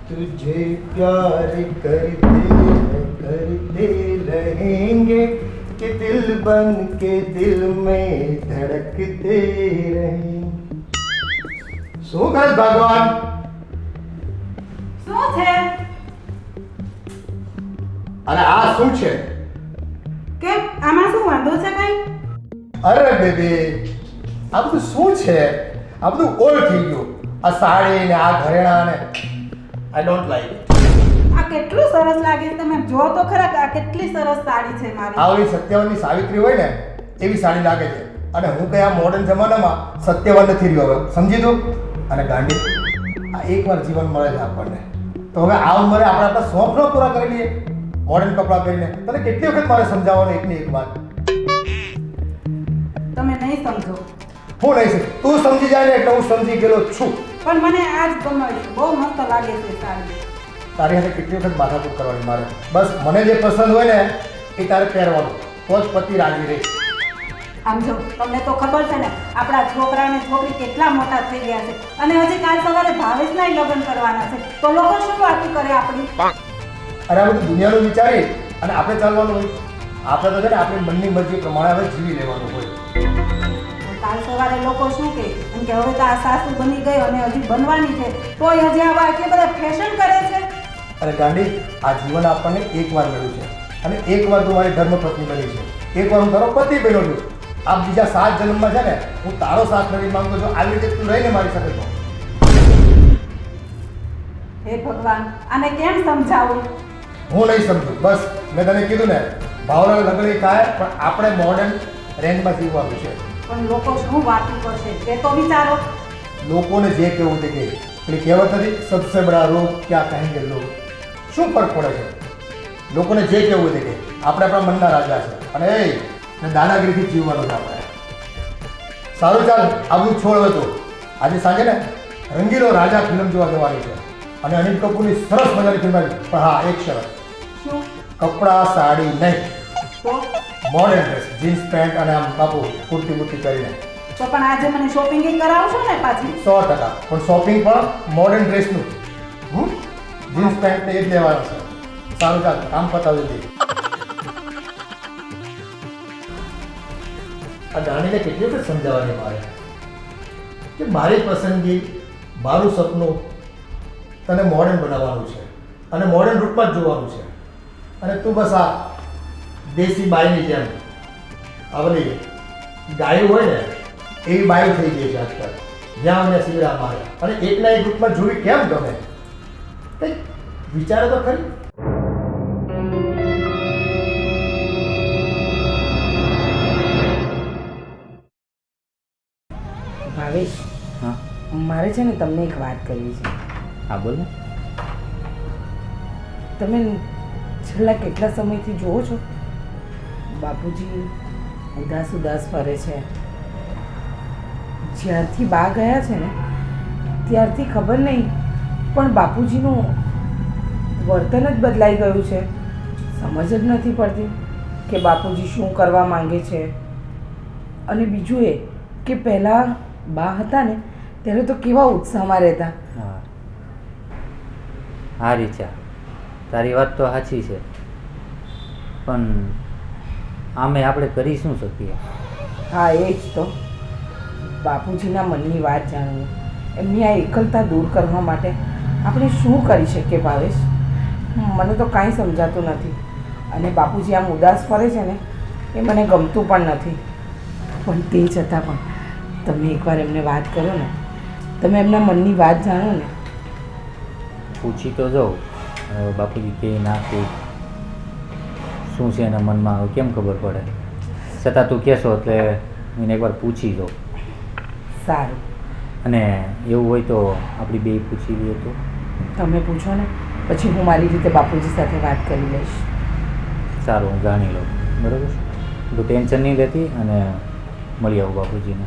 तुझे प्यार करते रहेंगे कि दिल बन के दिल में धड़कते रहेंगे. શું કરે ભગવાન? શું છે? અરે આ શું છે? કેમ આમાં શું વાંધો છે કઈ? અરે બેબી, આ બધું શું છે? આ બધું ઓલ્ડ થઈ ગયું. આ સાડી ને આ ઘરેણા ને આઈ ડોન્ટ લાઈક ઇટ. આ કેટલું સરસ લાગે છે, તમે જો તો ખરા કે આ કેટલી સરસ સાડી છે મારી. આવડી સત્યવાનની સાવિત્રી હોય ને એવી સાડી લાગે છે. અને હું કઈ આ મોડર્ન જમાનામાં સત્યવાન નથી રહ્યો હવે, સમજી દો. અને ગાંડી, આ એકવાર જીવન મળે છે આપણને, તો હવે આ ઉંમરે આપણે આપણા શોખ ન પૂરા કરી લઈએ મોડર્ન કપડાં પહેરીને. તને કેટલી વખત મારે સમજાવવાનું એકની એક વાત? તમે નહીં સમજો. હું નહીં સમજ, તું સમજી જાય ને એટલે હું સમજી ગયેલો છું. પણ મને આજ ગમે છે, બહુ મસ્ત લાગે છે સાડી. તારી સાથે કેટલી વખત માથાકૂટ કરવાની મારે? બસ મને જે પસંદ હોય ને એ તારે પહેરવાનું, તો જ પતિ રાજી રહે. આમ જો તમને તો ખબર છે ને આપણા છોકરા અને છોકરી કેટલા મોટા થઈ ગયા છે, અને હજી કાલ સવારે ભાવેશના લગ્ન કરવાના છે, તો લોકો શું વાતો કરે આપણી? અરે આ બધું દુનિયાનું વિચારી અને આપણે ચાલવાનું હોય. આપણે તો છે ને આપણી મનની મરજી પ્રમાણે હવે જીવી લેવાનું હોય. કાલ સવારે લોકો શું કહે એમ કે હવે તો આ સાસુ બની ગઈ અને હજી બનવાની છે, તોય હજી આવા આટલી બધા ફેશન કરે છે. અરે ગાંડી, આ જીવન આપણને એકવાર મળ્યું છે અને એકવાર તું મારી ધર્મપત્ની બની છે, એકવાર હું તારો પતિ બન્યો છું. આ બીજા 7 જન્મમાં છે ને હું તારો સાથ નથી માંગતો છું. આવી રીતે તું રહીને મારી સાથે તો. હે ભગવાન, આને કેમ સમજાવું? હું નહીં સમજુ. બસ મેં તને કીધું ને, ભાવના લગ્ન થાય પણ આપણે મોડર્ન રેન્જમાં જીવવાનું છે. પણ લોકો શું વાતું કરશે તે તો વિચારો. લોકોને જે કહેવું તે કહે. એટલે કહેવત નથી, સબસે બડા રોગ ક્યાં કહેંગે લોગ. શું ફરક પડે છે? લોકોને જે કહેવું તે કહે. આપણે આપણા મનના રાજા છે અને એ દાદાગીરીથી જીવવાનું છે આપણે. સારું ચાલ, આ બધું છોડ હવે તો. આજે સાંજે ને રંગીલો રાજા ફિલ્મ જોવા જવાની છે અને અનિલ કપૂરની સરસ મજાની ફિલ્મ આવી. પણ હા, એક શરત. શું? કપડાં સાડી નહીં, તો મોડર્ન ડ્રેસ, જીન્સ પેન્ટ અને આમ બાપુ કુર્તી બુર્તી કરીને. તો પણ આજે મને શોપિંગ કરાવશો ને પાછી? 100%. પણ શોપિંગ પણ મોડર્ન ડ્રેસનું. જીન્સ પેન્ટ એ જ લેવાનું છે. સારું ચાલ, કામ પતાવી દઈએ. આ દાણીને કેટલી વખત સમજાવવાની મારે કે મારી પસંદગી, મારું સપનું તને મોડર્ન બનાવવાનું છે અને મોડર્ન રૂટમાં જ જોવાનું છે. અને તું બસ આ દેશી બાઈની જેમ આ બધી ગાયું હોય ને એવી બાયું થઈ ગઈ છે આજકાલ. જ્યાં અમને શિવરા મારે અને એકના એક રૂપમાં જોવી કેમ ગમે? કંઈક વિચારે તો ખરી. ભાવેશ, હા મારે છે ને તમને એક વાત કરવી છે. હા બોલ ને. તમે છેલ્લા કેટલા સમયથી જુઓ છો બાપુજી ઉદાસ ઉદાસ ફરે છે. જ્યારથી બા ગયા છે ને ત્યારથી ખબર નહીં પણ બાપુજીનું વર્તન જ બદલાઈ ગયું છે. સમજ જ નથી પડતી કે બાપુજી શું કરવા માંગે છે. અને બીજું એ કે પહેલાં બા હતા ને ત્યારે તો કેવા ઉત્સાહમાં રહેતા. હા હા રીચા, તારી વાત તો સાચી છે, પણ આમે આપણે કરી શું શકીએ? હા એ જ તો. બાપુજીના મનની વાત જાણવી, એમની આ એકલતા દૂર કરવા માટે આપણે શું કરી શકીએ ભાવેશ? મને તો કાંઈ સમજાતું નથી. અને બાપુજી આમ ઉદાસ ફરે છે ને એ મને ગમતું પણ નથી. પણ તે છતાં પણ તમે એકવાર એમને વાત કરો ને, તમે એમના મનની વાત જાણો ને. પૂછી તો જાઉં, બાપુજી કે ના કે શું છે એના મનમાં, હવે કેમ ખબર પડે? છતાં તું કહેશો એટલે એને એકવાર પૂછી જાઉં. સારું, અને એવું હોય તો આપણી બે પૂછી લઈએ તો. તમે પૂછો ને, પછી હું મારી રીતે બાપુજી સાથે વાત કરી લઈશ. સારું, હું જાણી લઉં. બરાબર, તું ટેન્શન નહીં લેતી અને મળી આવું બાપુજીને.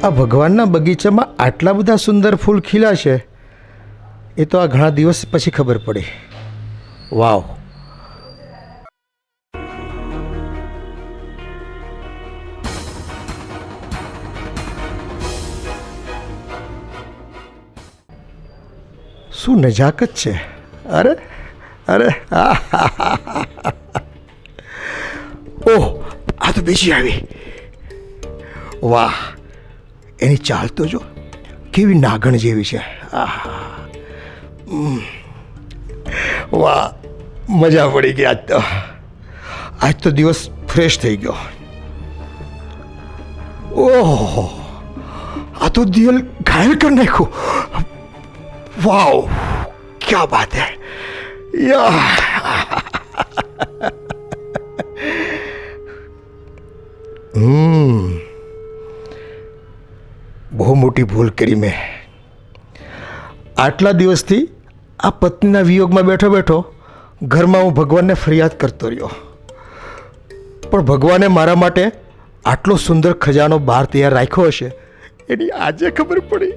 આ ભગવાનના બગીચામાં આટલા બધા સુંદર ફૂલ ખીલા છે એ તો આ ઘણા દિવસ પછી ખબર પડી. વાવ. શું નજાકત છે. અરે અરે ઓહ, આ તો બીજી આવી. વાહ, એની ચાલ તો જો કેવી નાગણ જેવી છે. વાહ, મજા પડી ગઈ. આજ તો દિવસ ફ્રેશ થઈ ગયો. ઓહ, આ તો દિલ ઘાયલ કરી નાખ્યું. વાવ, ક્યા બાત હૈ. બહુ મોટી ભૂલ કરી મેં. આટલા દિવસથી આ પત્નીના વિયોગમાં બેઠો બેઠો ઘરમાં હું ભગવાનને ફરિયાદ કરતો રહ્યો, પણ ભગવાને મારા માટે આટલો સુંદર ખજાનો બહાર તૈયાર રાખ્યો હશે એની આજે ખબર પડી.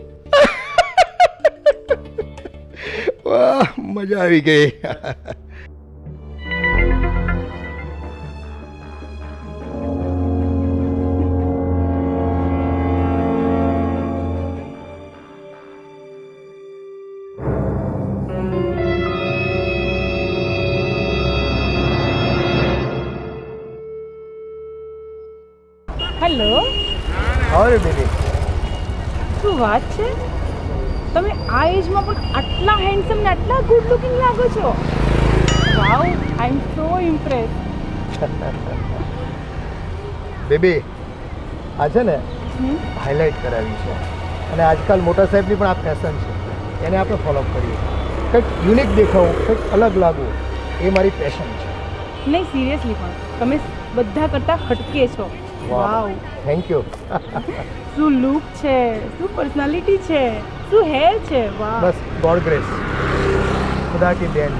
વાહ, મજા આવી ગઈ. હેલો. અરે બેબી, શું વાત છે? તમે આ એજમાં પણ આટલા હેન્ડસમ ને આટલા ગુડ લુકિંગ લાગો છો. વાવ, આઈ એમ સો ઇમ્પ્રેસ. બેબી, આ છે ને હાઇલાઇટ કરાવી છે અને આજકાલ મોટા સાહેબની પણ આ ફેશન છે, એને આપણે ફોલોઅપ કરીએ. કંઈક યુનિક દેખાવું, કંઈક અલગ લાગવું, એ મારી પેશન છે. નહીં, સિરિયસલી પણ તમે બધા કરતાં હટકે છો. વાવ, થેન્ક યુ. શું લુક છે, શું પર્સનાલિટી છે, શું હેર છે. વાહ, બસ ગોડ ગ્રેસ, ખુદા કી દેન.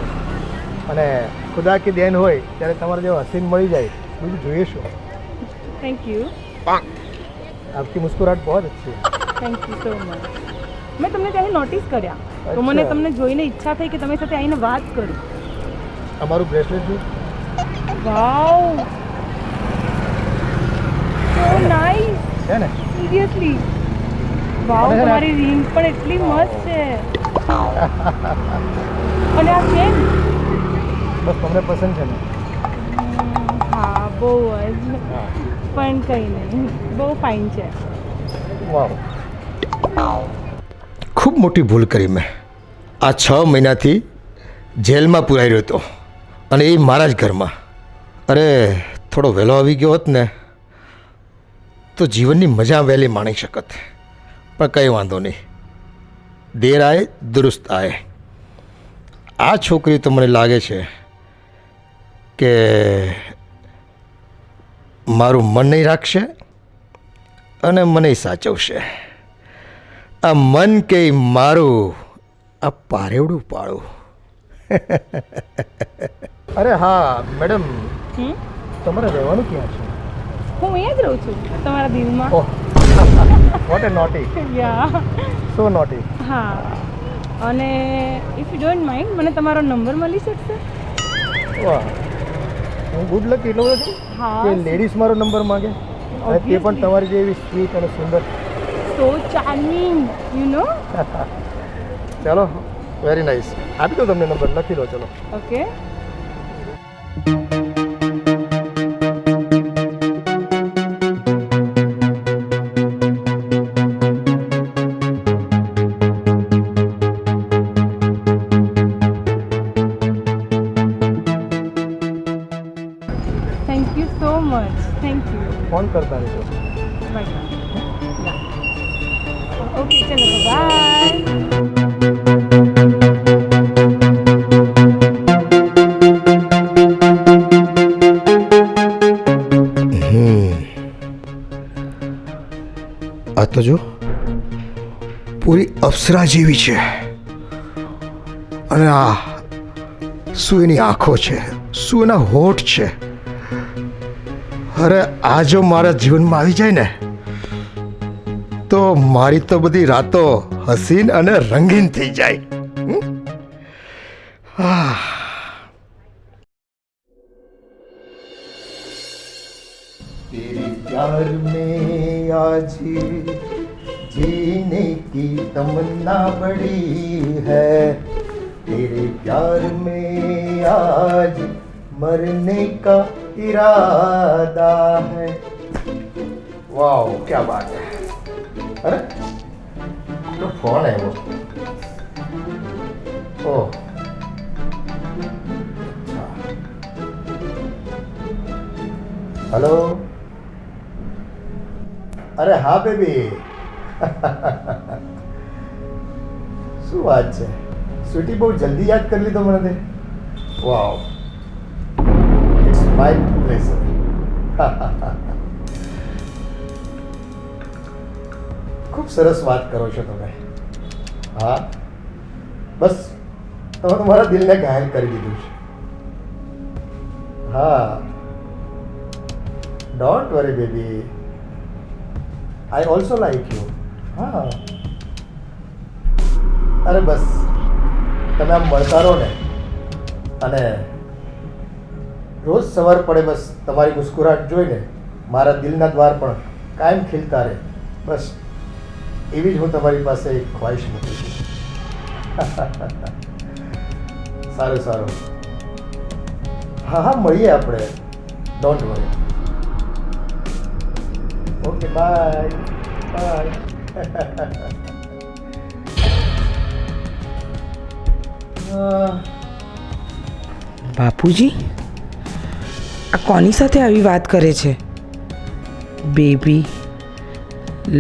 અને ખુદા કી દેન હોય ત્યારે તમારે જેવો હસીન મળી જાય, બીજું જોઈએ શું. Thank you. આપકી મુસ્કુરાહટ બહુ અચ્છી है. Thank you so much. મેં તમને ત્યારે નોટિસ કર્યા તો મને તમને જોઈને ઈચ્છા થઈ કે તમારી સાથે આવીને વાત કરું. અમારું બ્રેસલેટ જો. વાવ, સો નાઇસ. છે ને? સિરિયસલી. વાવ, તમારી રિંગ પણ એટલી મસ્ત છે. અને આ ચેન બસ તમને પસંદ છે ને? હા, બહુ જ. પણ કંઈ નહીં, બહુ ફાઇન છે. વાવ, ખૂબ મોટી ભૂલ કરી મેં. આ 6 મહિનાથી જેલમાં પુરાઈ રહ્યો હતો અને એ મારા જ ઘરમાં. અરે, થોડો વહેલો આવી ગયો હોત ને તો જીવનની મજા વહેલી માણી શકત. પણ કંઈ વાંધો નહીં, દેર આય દુરુસ્ત આય. આ છોકરી તો મને લાગે છે કે મારું મન નહીં રાખશે અને મને સાચવશે. આ મન કે મારું આ પારેવડું પાડું. અરે હા મેડમ, તમારે રહેવાનું ક્યાં છે? હું અહીંયા જ રહું છું, તમારા દિલમાં. ઓહ, વોટ એ નોટી. યા. સો નોટી. હા, અને ઇફ યુ ડોન્ટ માઇન્ડ, મને તમારો નંબર મળી શકશે? વાહ, હું ગુડ લક એટલો બધો છું હા. કે લેડીઝ મારો નંબર માંગે, અને તે પણ તમારી જેવી સ્વીટ અને સુંદર. સો ચાર્મિંગ, યુ નો. ચાલો, વેરી નાઇસ. આપી દો તમને નંબર, લખી લો. ચલો. Okay. Thank you so much. Thank you. Phone કરતા રહેજો. બાય. ઓકે, ચલો, બાય. આ તો જો પૂરી અપ્સરા જેવી છે. અને આ શું એની આંખો છે, શું એના હોઠ છે. અરે, આ જો મારા જીવનમાં આવી જાય ને તો મારી તો બધી રાતો હસીન અને રંગીન થઈ જાય. तेरे प्यार में आज जीने की तमन्ना बड़ी है, तेरे प्यार में आज मरने का इरादा है. वाह क्या बात है. अरे तो फोन है वो. Oh hello. અરે હા બેબી. શું વાત છે સ્વીટી, બહુ જલ્દી યાદ કરી લીધો મને તે. વાવ, ઇટ્સ માય પ્લેઝર. ખૂબ સરસ વાત કરો છો તમે. હા બસ તમે તમારા દિલને ઘાયલ કરી દીધું છે. હા don't worry baby, I also like you. હા અરે બસ તમે આમ મળતા રહો ને, અને રોજ સવાર પડે બસ તમારી મુસ્કુરાટ જોઈને મારા દિલના દ્વાર પણ કાયમ ખીલતા રહે. બસ એવી જ હું તમારી પાસે એક ખ્વાહિશ મૂકું છું. સારું સારું. હા હા મળીએ આપણે. Don't worry. Okay bye bye. બાપુજી આ કોની સાથે આવી વાત કરે છે? Baby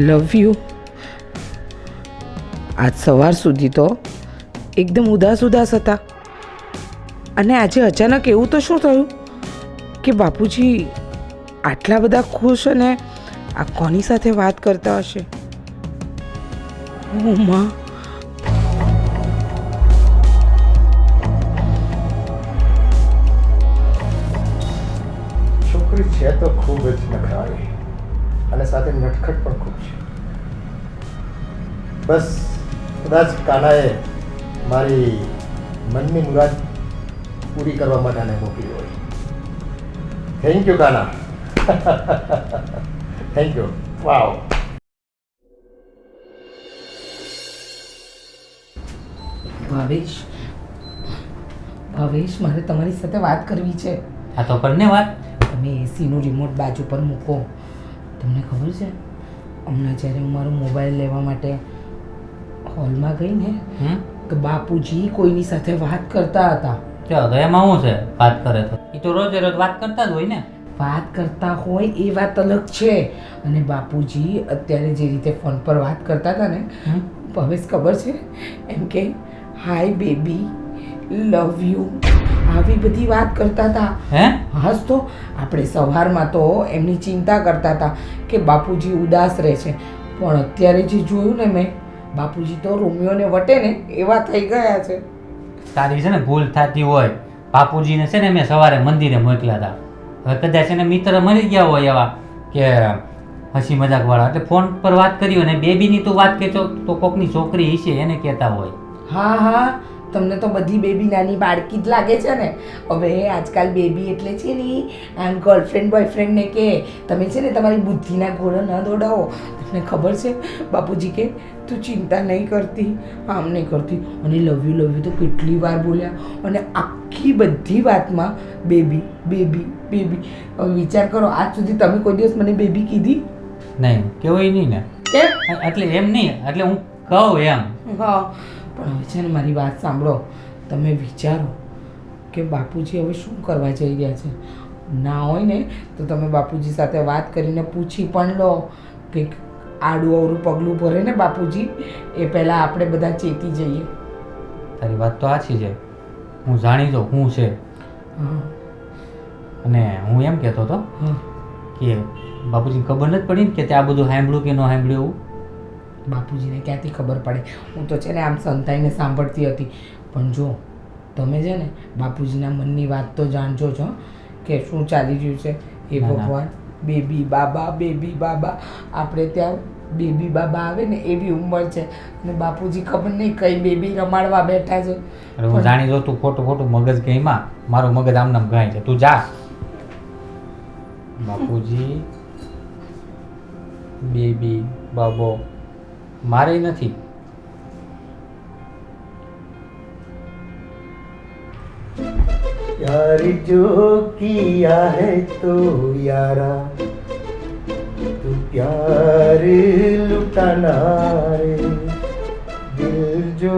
love you. આજ સવાર સુધી તો એકદમ ઉદાસ ઉદાસ હતા, અને આજે અચાનક એવું તો શું થયું કે બાપુજી આટલા બધા ખુશ અને આ કોની સાથે વાત કરતા હશે? ઓ માં, છોકરી છે તો ખૂબ જ નખરાળી અને સાથે નટખટ પણ ખૂબ છે. બસ કદાચ કાનાએ મારી મનની મુરાદ પૂરી કરવા માટે આને મોકલી હોય. Thank you Kana. Thank you. Wow. Bhavesh, Bhavesh મારે તમારી સાથે વાત કરવી છે. આ તો કરને વાત. તમે એસીનું રિમોટ બાજુ પર મૂકો. તમને ખબર છે હમણાં જ્યારે હું મારો મોબાઈલ લેવા માટે હોલમાં ગઈ ને તો બાપુજી કોઈની સાથે વાત કરતા હતા. ચાલો તો એમાં શું છે? વાત કરે તો એ તો રોજે રોજ વાત કરતા જ હોય ને. વાત કરતા હોય એ વાત અલગ છે, અને બાપુજી અત્યારે જે રીતે ફોન પર વાત કરતા હતા ને, ભાવેશ ખબર છે એમ કે હાય બેબી લવ યુ આવી બધી વાત કરતા હતા. હે? હાસ તો આપણે સવારમાં તો એમની ચિંતા કરતા હતા કે બાપુજી ઉદાસ રહે છે, પણ અત્યારે જે જોયું ને મેં, બાપુજી તો રોમિયોને વટે ને એવા થઈ ગયા છે. તારી છે ને ભૂલ થતી હોય. બાપુજીને છે ને મેં સવારે મંદિરે મોકલ્યા હતા. હવે કદાચ એને મિત્ર મળી ગયા હોય એવા કે હસી મજાક વાળા, એટલે ફોન પર વાત કરી અને બેબીની તો વાત કહેતો તો કોકની છોકરી હશે એને કહેતા હોય. હા હા, તમને તો બધી બેબી નાની બાળકી જ લાગે છે ને. હવે આજકાલ બેબી એટલે છે ને આમ ગર્લફ્રેન્ડ બોયફ્રેન્ડને કે તમે છે ને તમારી બુદ્ધિના ઘોડો ન દોડાવો. તમને ખબર છે બાપુજી કે તું ચિંતા નહીં કરતી, આમ નહીં કરતી, અને લવ યુ તો કેટલી વાર બોલ્યા, અને આખી બધી વાતમાં બેબી બેબી બેબી. હવે વિચાર કરો, આજ સુધી તમે કોઈ દિવસ મને બેબી કીધી નહીં? કેવાય નહીં ને. કેમ? એટલે એમ નહીં, એટલે હું કહું એમ. હા, પણ હવે છે ને મારી વાત સાંભળો. તમે વિચારો કે બાપુજી હવે શું કરવા જઈ રહ્યા છે. ના હોય ને તો તમે બાપુજી સાથે વાત કરીને પૂછી પણ લો. કંઈક આડું અવરું પગલું ભરે ને બાપુજી, એ પહેલાં આપણે બધા ચેતી જઈએ. તારી વાત તો સાચી છે, હું જાણી દઉં શું છે. હા અને હું એમ કહેતો હતો હા, કે બાપુજીને ખબર નથી પડી ને કે ત્યાં બધું સાંભળ્યું કે ન સાંભળ્યું એવું. બાપુજીને ક્યાંથી ખબર પડે? હું તો છે ને આમ સંતાઈને સાંભળતી હતી. પણ જો તમે છે ને બાપુજીના મનની વાત તો જાણજો છો કે શું ચાલી રહ્યું છે. એ ના, ના. ભગવાન બેબી બાબા આપણે ત્યાં બેબી બાબા આવે ને એવી ઉંમર છે અને બાપુજી ખબર નહીં કઈ બેબી રમાડવા બેઠા છે. અરે હું જાણી દઉં તું ખોટું મગજ ગઈમાં મારું મગજ આમનામ ગાય છે. તું જા. બાપુજી બેબી બાબો મારે નથી. यार जो किया है तो यारा तू प्यार लुटाना रे दिल जो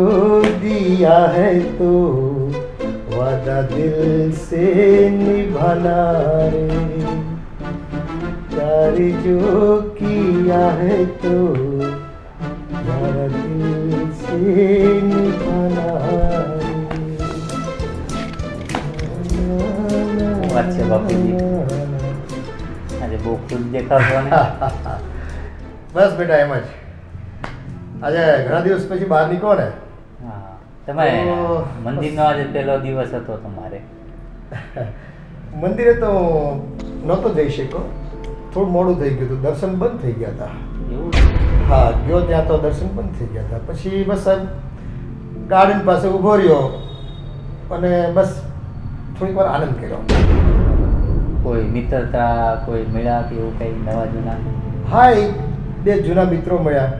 दिया है तो वादा दिल से निभाना रे प्यार जो किया है तो यारा दिल से निभाना વાત છે બાપુજી? આજે બહુ ખુશ દેખાશો ને? બસ બેટા એમ જ. આજે ઘણા દિવસ પછી બહાર નીકળો ને. હા, તમે મંદિરનો આજે પહેલો દિવસ હતો તમારે. મંદિરે તો નહોતો જઈ શક્યો, થોડું મોડું થઈ ગયું હતું, દર્શન બંધ થઈ ગયા હતા. એવું? હા, ગયો ત્યાં તો દર્શન બંધ થઈ ગયા હતા. પછી બસ ગાર્ડન પાસે ઊભો રહ્યો અને બસ થોડીક વાર આનંદ કર્યો. કોઈ મિત્રતા કોઈ મળ્યા કે એવું કંઈ નવા જૂના? હા, એક બે જૂના મિત્રો મળ્યા,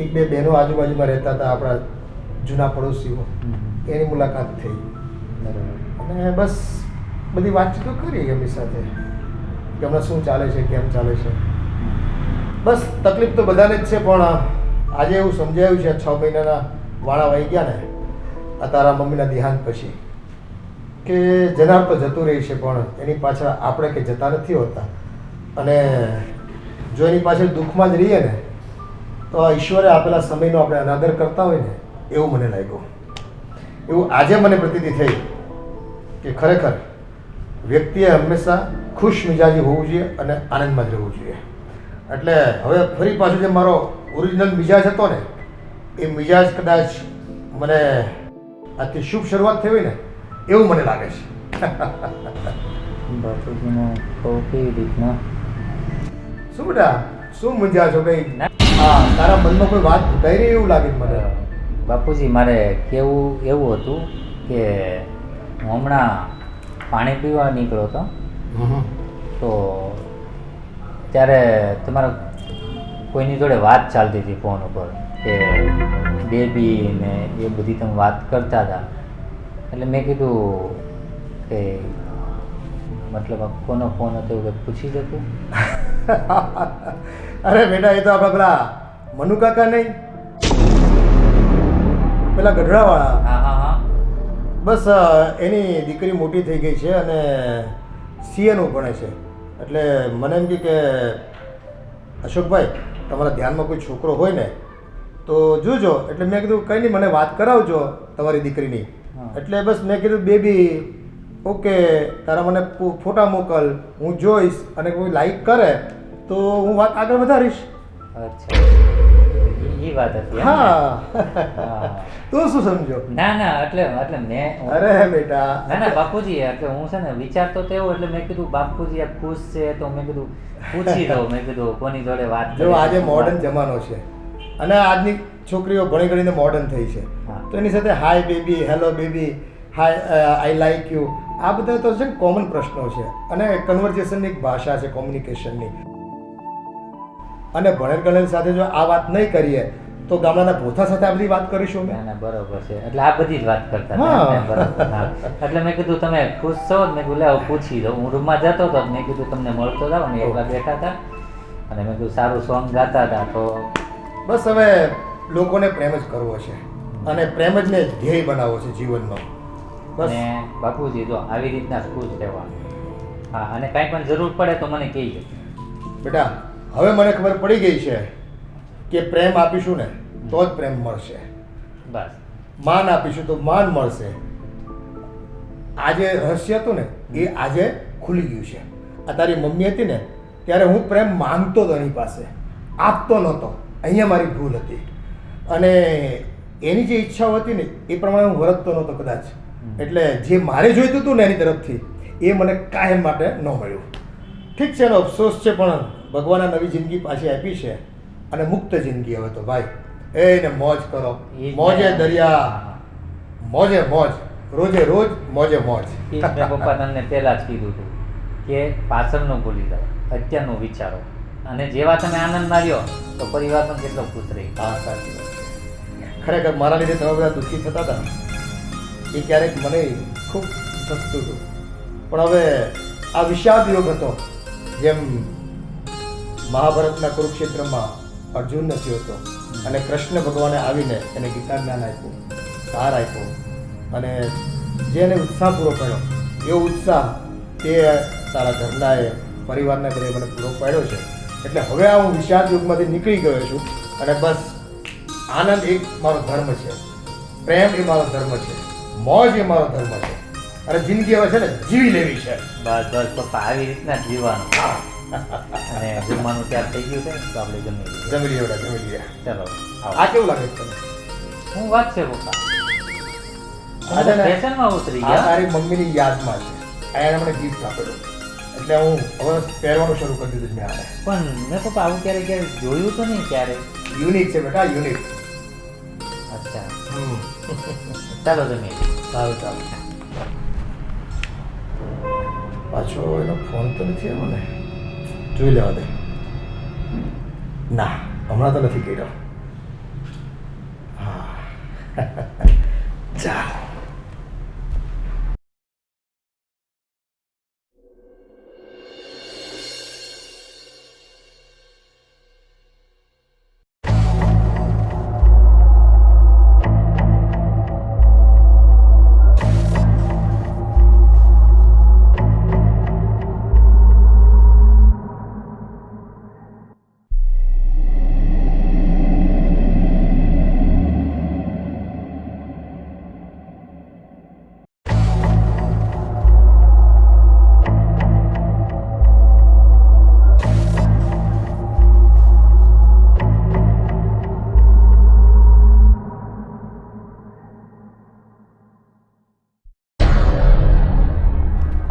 એક બે બહેનો આજુબાજુમાં રહેતા હતા આપણા જૂના પડોશીઓ, એની મુલાકાત થઈ બરાબર. અને બસ બધી વાતચીતો કરી એમની સાથે કે હમણાં શું ચાલે છે, કેમ ચાલે છે. બસ તકલીફ તો બધાને જ છે, પણ આજે એવું સમજાયું છે 6 મહિનાના વાળા વહી ગયા ને આ તારા મમ્મીના દેહાંત પછી કે જનાર તો જતું રહી છે, પણ એની પાછળ આપણે કે જતા નથી હોતા. અને જો એની પાછળ દુઃખમાં જ રહીએ ને તો આ ઈશ્વરે આપેલા સમયનો આપણે અનાદર કરતા હોય ને એવું મને લાગ્યું. એવું આજે મને પ્રતીતિ થઈ કે ખરેખર વ્યક્તિએ હંમેશા ખુશ મિજાજી હોવું જોઈએ અને આનંદમાં જ રહેવું જોઈએ. એટલે હવે ફરી પાછું જે મારો ઓરિજિનલ મિજાજ હતો ને એ મિજાજ કદાચ મને આજથી શુભ શરૂઆત થઈ હોય ને એવું મને લાગે છે. બાપુજીનો કહું કેવી રીતના? શું બેટા, શું મૂંઝા છો કઈ? હા, તારા મનમાં કોઈ વાત ઘટાઈ રહી એવું લાગે છે મને. બાપુજી મારે કેવું એવું હતું કે હું હમણાં પાણી પીવા નીકળ્યો હતો તો ત્યારે તમારા કોઈની જોડે વાત ચાલતી હતી ફોન ઉપર કે બેબી ને એ બધી તમે વાત કરતા હતા. એટલે મેં કીધું કે મતલબ કોનો ફોન હતો એવું કંઈક પૂછી જતું. અરે બેટા, એ તો આપણા પેલા મનુ કાકા નહીં, પેલા ગઢડાવાળા. હા હા હા. બસ એની દીકરી મોટી થઈ ગઈ છે અને સીએનું ભણે છે. એટલે મને એમ કે અશોકભાઈ તમારા ધ્યાનમાં કોઈ છોકરો હોય ને તો જોજો. એટલે મેં કીધું કંઈ નહીં, મને વાત કરાવજો તમારી દીકરીની. એટલે બસ મેં કીધું બેબી ઓકે, તારા મને ફોટા મોકલ, હું જોઈશ અને કોઈ લાઈક કરે તો હું વાત આગળ વધારીશ. અચ્છા, એ વાત હતી. હા, હા. તું શું સમજો? ના ના, એટલે મેં અરે બેટા, ના ના બાપુજી, એટલે હું છે ને વિચારતો તો એવું, એટલે મેં કીધું બાપુજી આ ખુશ છે તો મેં કીધું પૂછી દઉં. મેં કીધું કોની જોડે વાત જો આજે મોડર્ન જમાનો છે અને આજની છોકરીઓ ભણી ગણીને મોડર્ન થઈ છે, તો એની સાથે hi baby, hello baby, hi I like you, આ બધા તો છે ને કોમન પ્રશ્નો છે અને કન્વર્ઝેશનની એક ભાષા છે, કોમ્યુનિકેશનની. અને ભણેલ ગણેલ સાથે જો આ વાત નહીં કરીએ તો ગામડાના ભોથા સાથે આ બધી વાત કરીશું. ના ના બરોબર છે, એટલે આ બધી જ વાત કરતા હા. હતા. બરોબર. હા. એટલે મેં કીધું તમે ખુશ છો, મેં કીધું લે પૂછી દઉં. હું રૂમમાં જતો હતો, મેં કીધું તમને મળતો જાવ ને, એકલા બેઠા હતા અને મેં કીધું સારું સોંગ ગાતા હતા તો બસ હવે લોકોને પ્રેમ જ કરવો છે અને પ્રેમ જ ને ધ્યેય બનાવવો છે જીવનમાં. બસ અને બાપુજી જો આવી રીતના ખુશ રહેવા. હા, અને કાંઈ પણ જરૂર પડે તો મને કહેજો. બેટા, હવે મને ખબર પડી ગઈ છે કે પ્રેમ આપીશું ને તો જ પ્રેમ મળશે, બસ. માન આપીશું તો માન મળશે. આજે રહસ્ય હતું ને એ આજે ખુલી ગયું છે. આ તારી મમ્મી હતી ને ત્યારે હું પ્રેમ માંગતો હતો એની પાસે, આપતો નહોતો. અહીંયા મારી ભૂલ હતી અને એની જે ઈચ્છાઓ હતી ને એ પ્રમાણે હું વર્તતો નહોતો કદાચ. એટલે જે મારે જોઈતું હતું ને એની તરફથી એ મને કાયમ માટે ન મળ્યું. ઠીક છે, એનો અફસોસ છે, પણ ભગવાને નવી જિંદગી પાછી આપી છે અને મુક્ત જિંદગી હવે તો ભાઈ. એને મોજ કરો, મોજે દરિયા, મોજે મોજ, રોજે રોજ મોજે મોજ. એ જ મેં પપ્પા તમને પહેલાં જ કીધું હતું કે પાછળનું ભૂલી જાઓ, અત્યારનું વિચારો, અને જેવા તમે આનંદ માર્યો તો પરિવાર પણ કેટલો ખુશ રહી. હા, સાચી વાત છે. ખરેખર મારા લીધે તમે બધા દુઃખી થતા હતા એ ક્યારેક મને ખૂબ થતું હતું, પણ હવે આ વિષાદ યોગ હતો. જેમ મહાભારતના કુરુક્ષેત્રમાં અર્જુન નથી હોતો અને કૃષ્ણ ભગવાને આવીને એને ગીતા જ્ઞાન આપ્યું, સાર આપ્યો અને જેને ઉત્સાહ પૂરો પાડ્યો, એવો ઉત્સાહ તે તારા ઘરનાએ પરિવારને બધે મને પૂરો પાડ્યો છે. એટલે હવે આ હું વિષાદ યુગમાંથી નીકળી ગયો છું અને બસ આનંદ એક મારો ધર્મ છે, પ્રેમ એ મારો ધર્મ છે, મોજ એ મારો ધર્મ છે અને જિંદગી હવે છે ને જીવી લેવી છે. બસ બસ પપ્પા, આવી રીતના જ જીવવાનું. અને જમવાનું ત્યાર થઈ ગયું છે તો આપણે જમી લઈએ. જમી લઈએ બેટા, જમી લઈએ. ચલો આ આવો. કેવું લાગે છે તને? હું વાત છે પપ્પા, આ છે ને, ફેશનમાં ઉતરી આ ગયા. તારી મમ્મીની યાદમાં છે. આ એને મને ગિફ્ટ આપેલું એટલે હું હવે પહેરવાનું શરૂ કરી દીધું છે મેં આને. પણ મેં પપ્પા આવું ક્યારે જોયું તો નહીં ક્યારે. યુનિક છે બેટા, યુનિક. અચ્છા, ચાલો જમીએ. સારું ચાલું. પાછો એનો ફોન તો નથી આવ્યો ને, જોઈ લેવા દે. ના, હમણાં તો નથી કર્યો. હા ચાલ.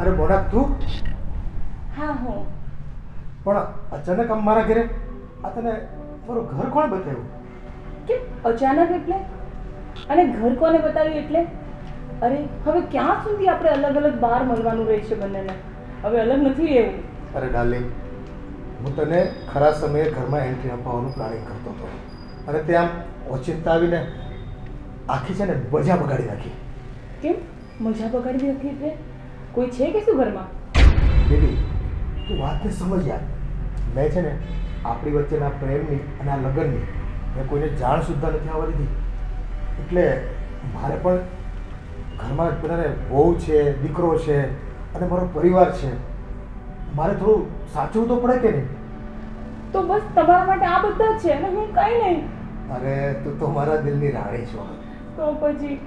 અરે મોના, તું હા હું પણ અચાનક આમ મારા ઘરે આ તને મારું ઘર કોણે બતાવ્યું? કેમ અચાનક એટલે? અને ઘર કોને બતાવ્યું એટલે? અરે હવે ક્યાં સુધી આપણે અલગ અલગ બહાર મળવાનું રહેશે બંનેને? હવે અલગ નથી રહેવું. અરે ડાર્લિંગ, હું તને ખરા સમયે ઘરમાં એન્ટ્રી અપાવવાનું પ્લાનિંગ કરતો હતો અને તે આમ ઓચિંતા આવીને આખી છે ને મજા બગાડી નાખી. કેમ મજા બગાડી હતી એટલે? કોઈ છે કે શું ઘરમાં? બેબી, તું વાતને સમજ યાર. મેં છે ને આપણી વચ્ચેના પ્રેમની અને આ લગ્નની મેં કોઈને જાણ સુદ્ધા નથી આવવા દીધી. એટલે મારે પણ ઘરમાં બધાને વહુ છે, દીકરો છે અને મારો પરિવાર છે. મારે થોડું સાચવવું તો પડે કે નહીં? તો બસ તમારા માટે આ બધા જ છે અને હું કંઈ નહીં. અરે તું તો મારા દિલની રાણી છો. તો પછી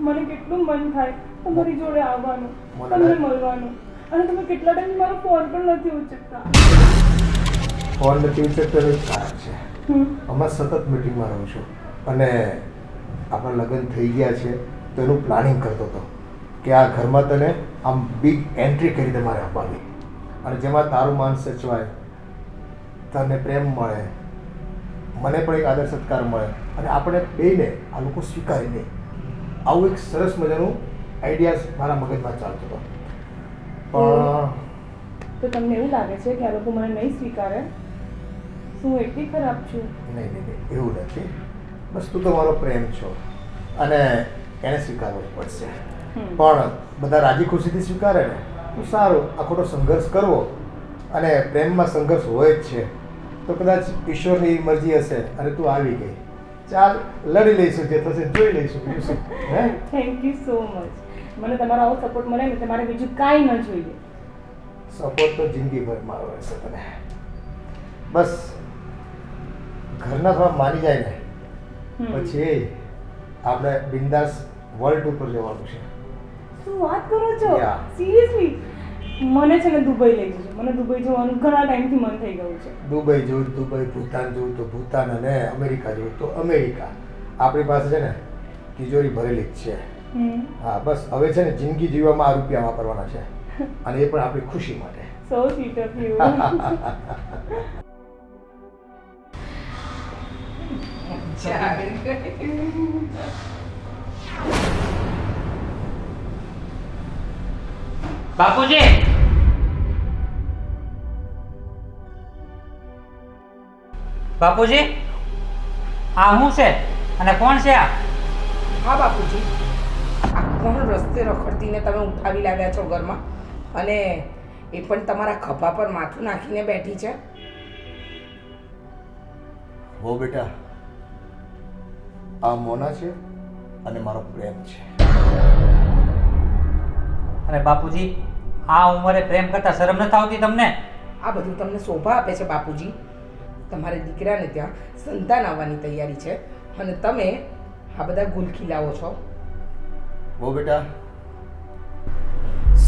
મને કેટલું મન થાય તમારી જોડે આવવાનું, મને તમને મળવાનું, અને તમે કેટલા ટાઈમ મારો ફોન પણ નથી ઉચકતા. ફોન નથી ઉચકતો એનું જ કારણ છે. હમણાં સતત મિટિંગમાં રહું છું અને આપણા લગ્ન થઈ ગયા છે તો એનું પ્લાનિંગ કરતો હતો કે આ ઘરમાં તને આમ બિગ એન્ટ્રી કરી દે મારે આપવાની, અને જેમાં તારું માન સચવાય, તને પ્રેમ મળે, મને પણ એક આદર સત્કાર મળે અને આપણે બેયને આ લોકો સ્વીકારી દે. આવું એક સરસ મજાનું આઈડિયાઝ મારા મગજમાં ચાલતો હતો. પણ તો તમને એવું લાગે છે કે આ લોકો મને નહીં સ્વીકારે? શું એટલી ખરાબ છું? નહીં નહીં નહીં, એવું નથી. બસ તું તો મારો પ્રેમ છો અને એને સ્વીકારવો જ પડશે. પણ બધા રાજી ખુશીથી સ્વીકારે ને તો સારું. આ ખોટો સંઘર્ષ કરવો, અને પ્રેમમાં સંઘર્ષ હોય જ છે, તો કદાચ ઈશ્વરની મરજી હશે અને તું આવી ગઈ. ચાલ, લડી લઈશું, જે થશે જોઈ લઈશું. બીજું શું? હે, થેન્ક યુ સો મચ. મને તમારો આવો સપોર્ટ મળે ને તમારે બીજું કાંઈ ન જોઈએ. સપોર્ટ તો જિંદગીભર મારો રહેશે તને. બસ ઘરના થોડા માની જાય ને પછી આપણે બિંદાસ વર્લ્ડ ઉપર જવાનું છે. શું વાત કરો છો? Yeah. સિરિયસલી? મને છે ને દુબઈ લઈ જજો. મને દુબઈ જવાનું ઘણા ટાઈમથી મન થઈ ગયું છે. દુબઈ જવું તો દુબઈ, ભૂતાન જવું તો ભૂતાન અને અમેરિકા જવું તો અમેરિકા. આપણી પાસે છે ને તિજોરી ભરેલી જ છે. હા, બસ હવે છે ને જિંદગી જીવવામાં આ રૂપિયા વાપરવાના છે અને એ પણ આપણી ખુશી માટે. So sweet of you. બાપુજી બાપુજી આ શું છે અને કોણ છે આ? હા બાપુજી, આ કોણ રસ્તે રખડતીને તમે ઉઠાવી લાવ્યા છો ઘરમાં, અને એ પણ તમારા ખભા પર માથું નાખીને બેઠી છે? હો બેટા, આ મોના છે અને મારો પ્રેમ છે. અરે બાપુજી, આ ઉંમરે પ્રેમ કરતા શરમ નથી આવતી તમને? આ બધું તમને શોભા આપે છે બાપુજી. તમારે દીકરાને ત્યાં સંતાન આવવાની તૈયારી છે અને તમે આ બધા ગુલખી લાવો છો. હો બેટા,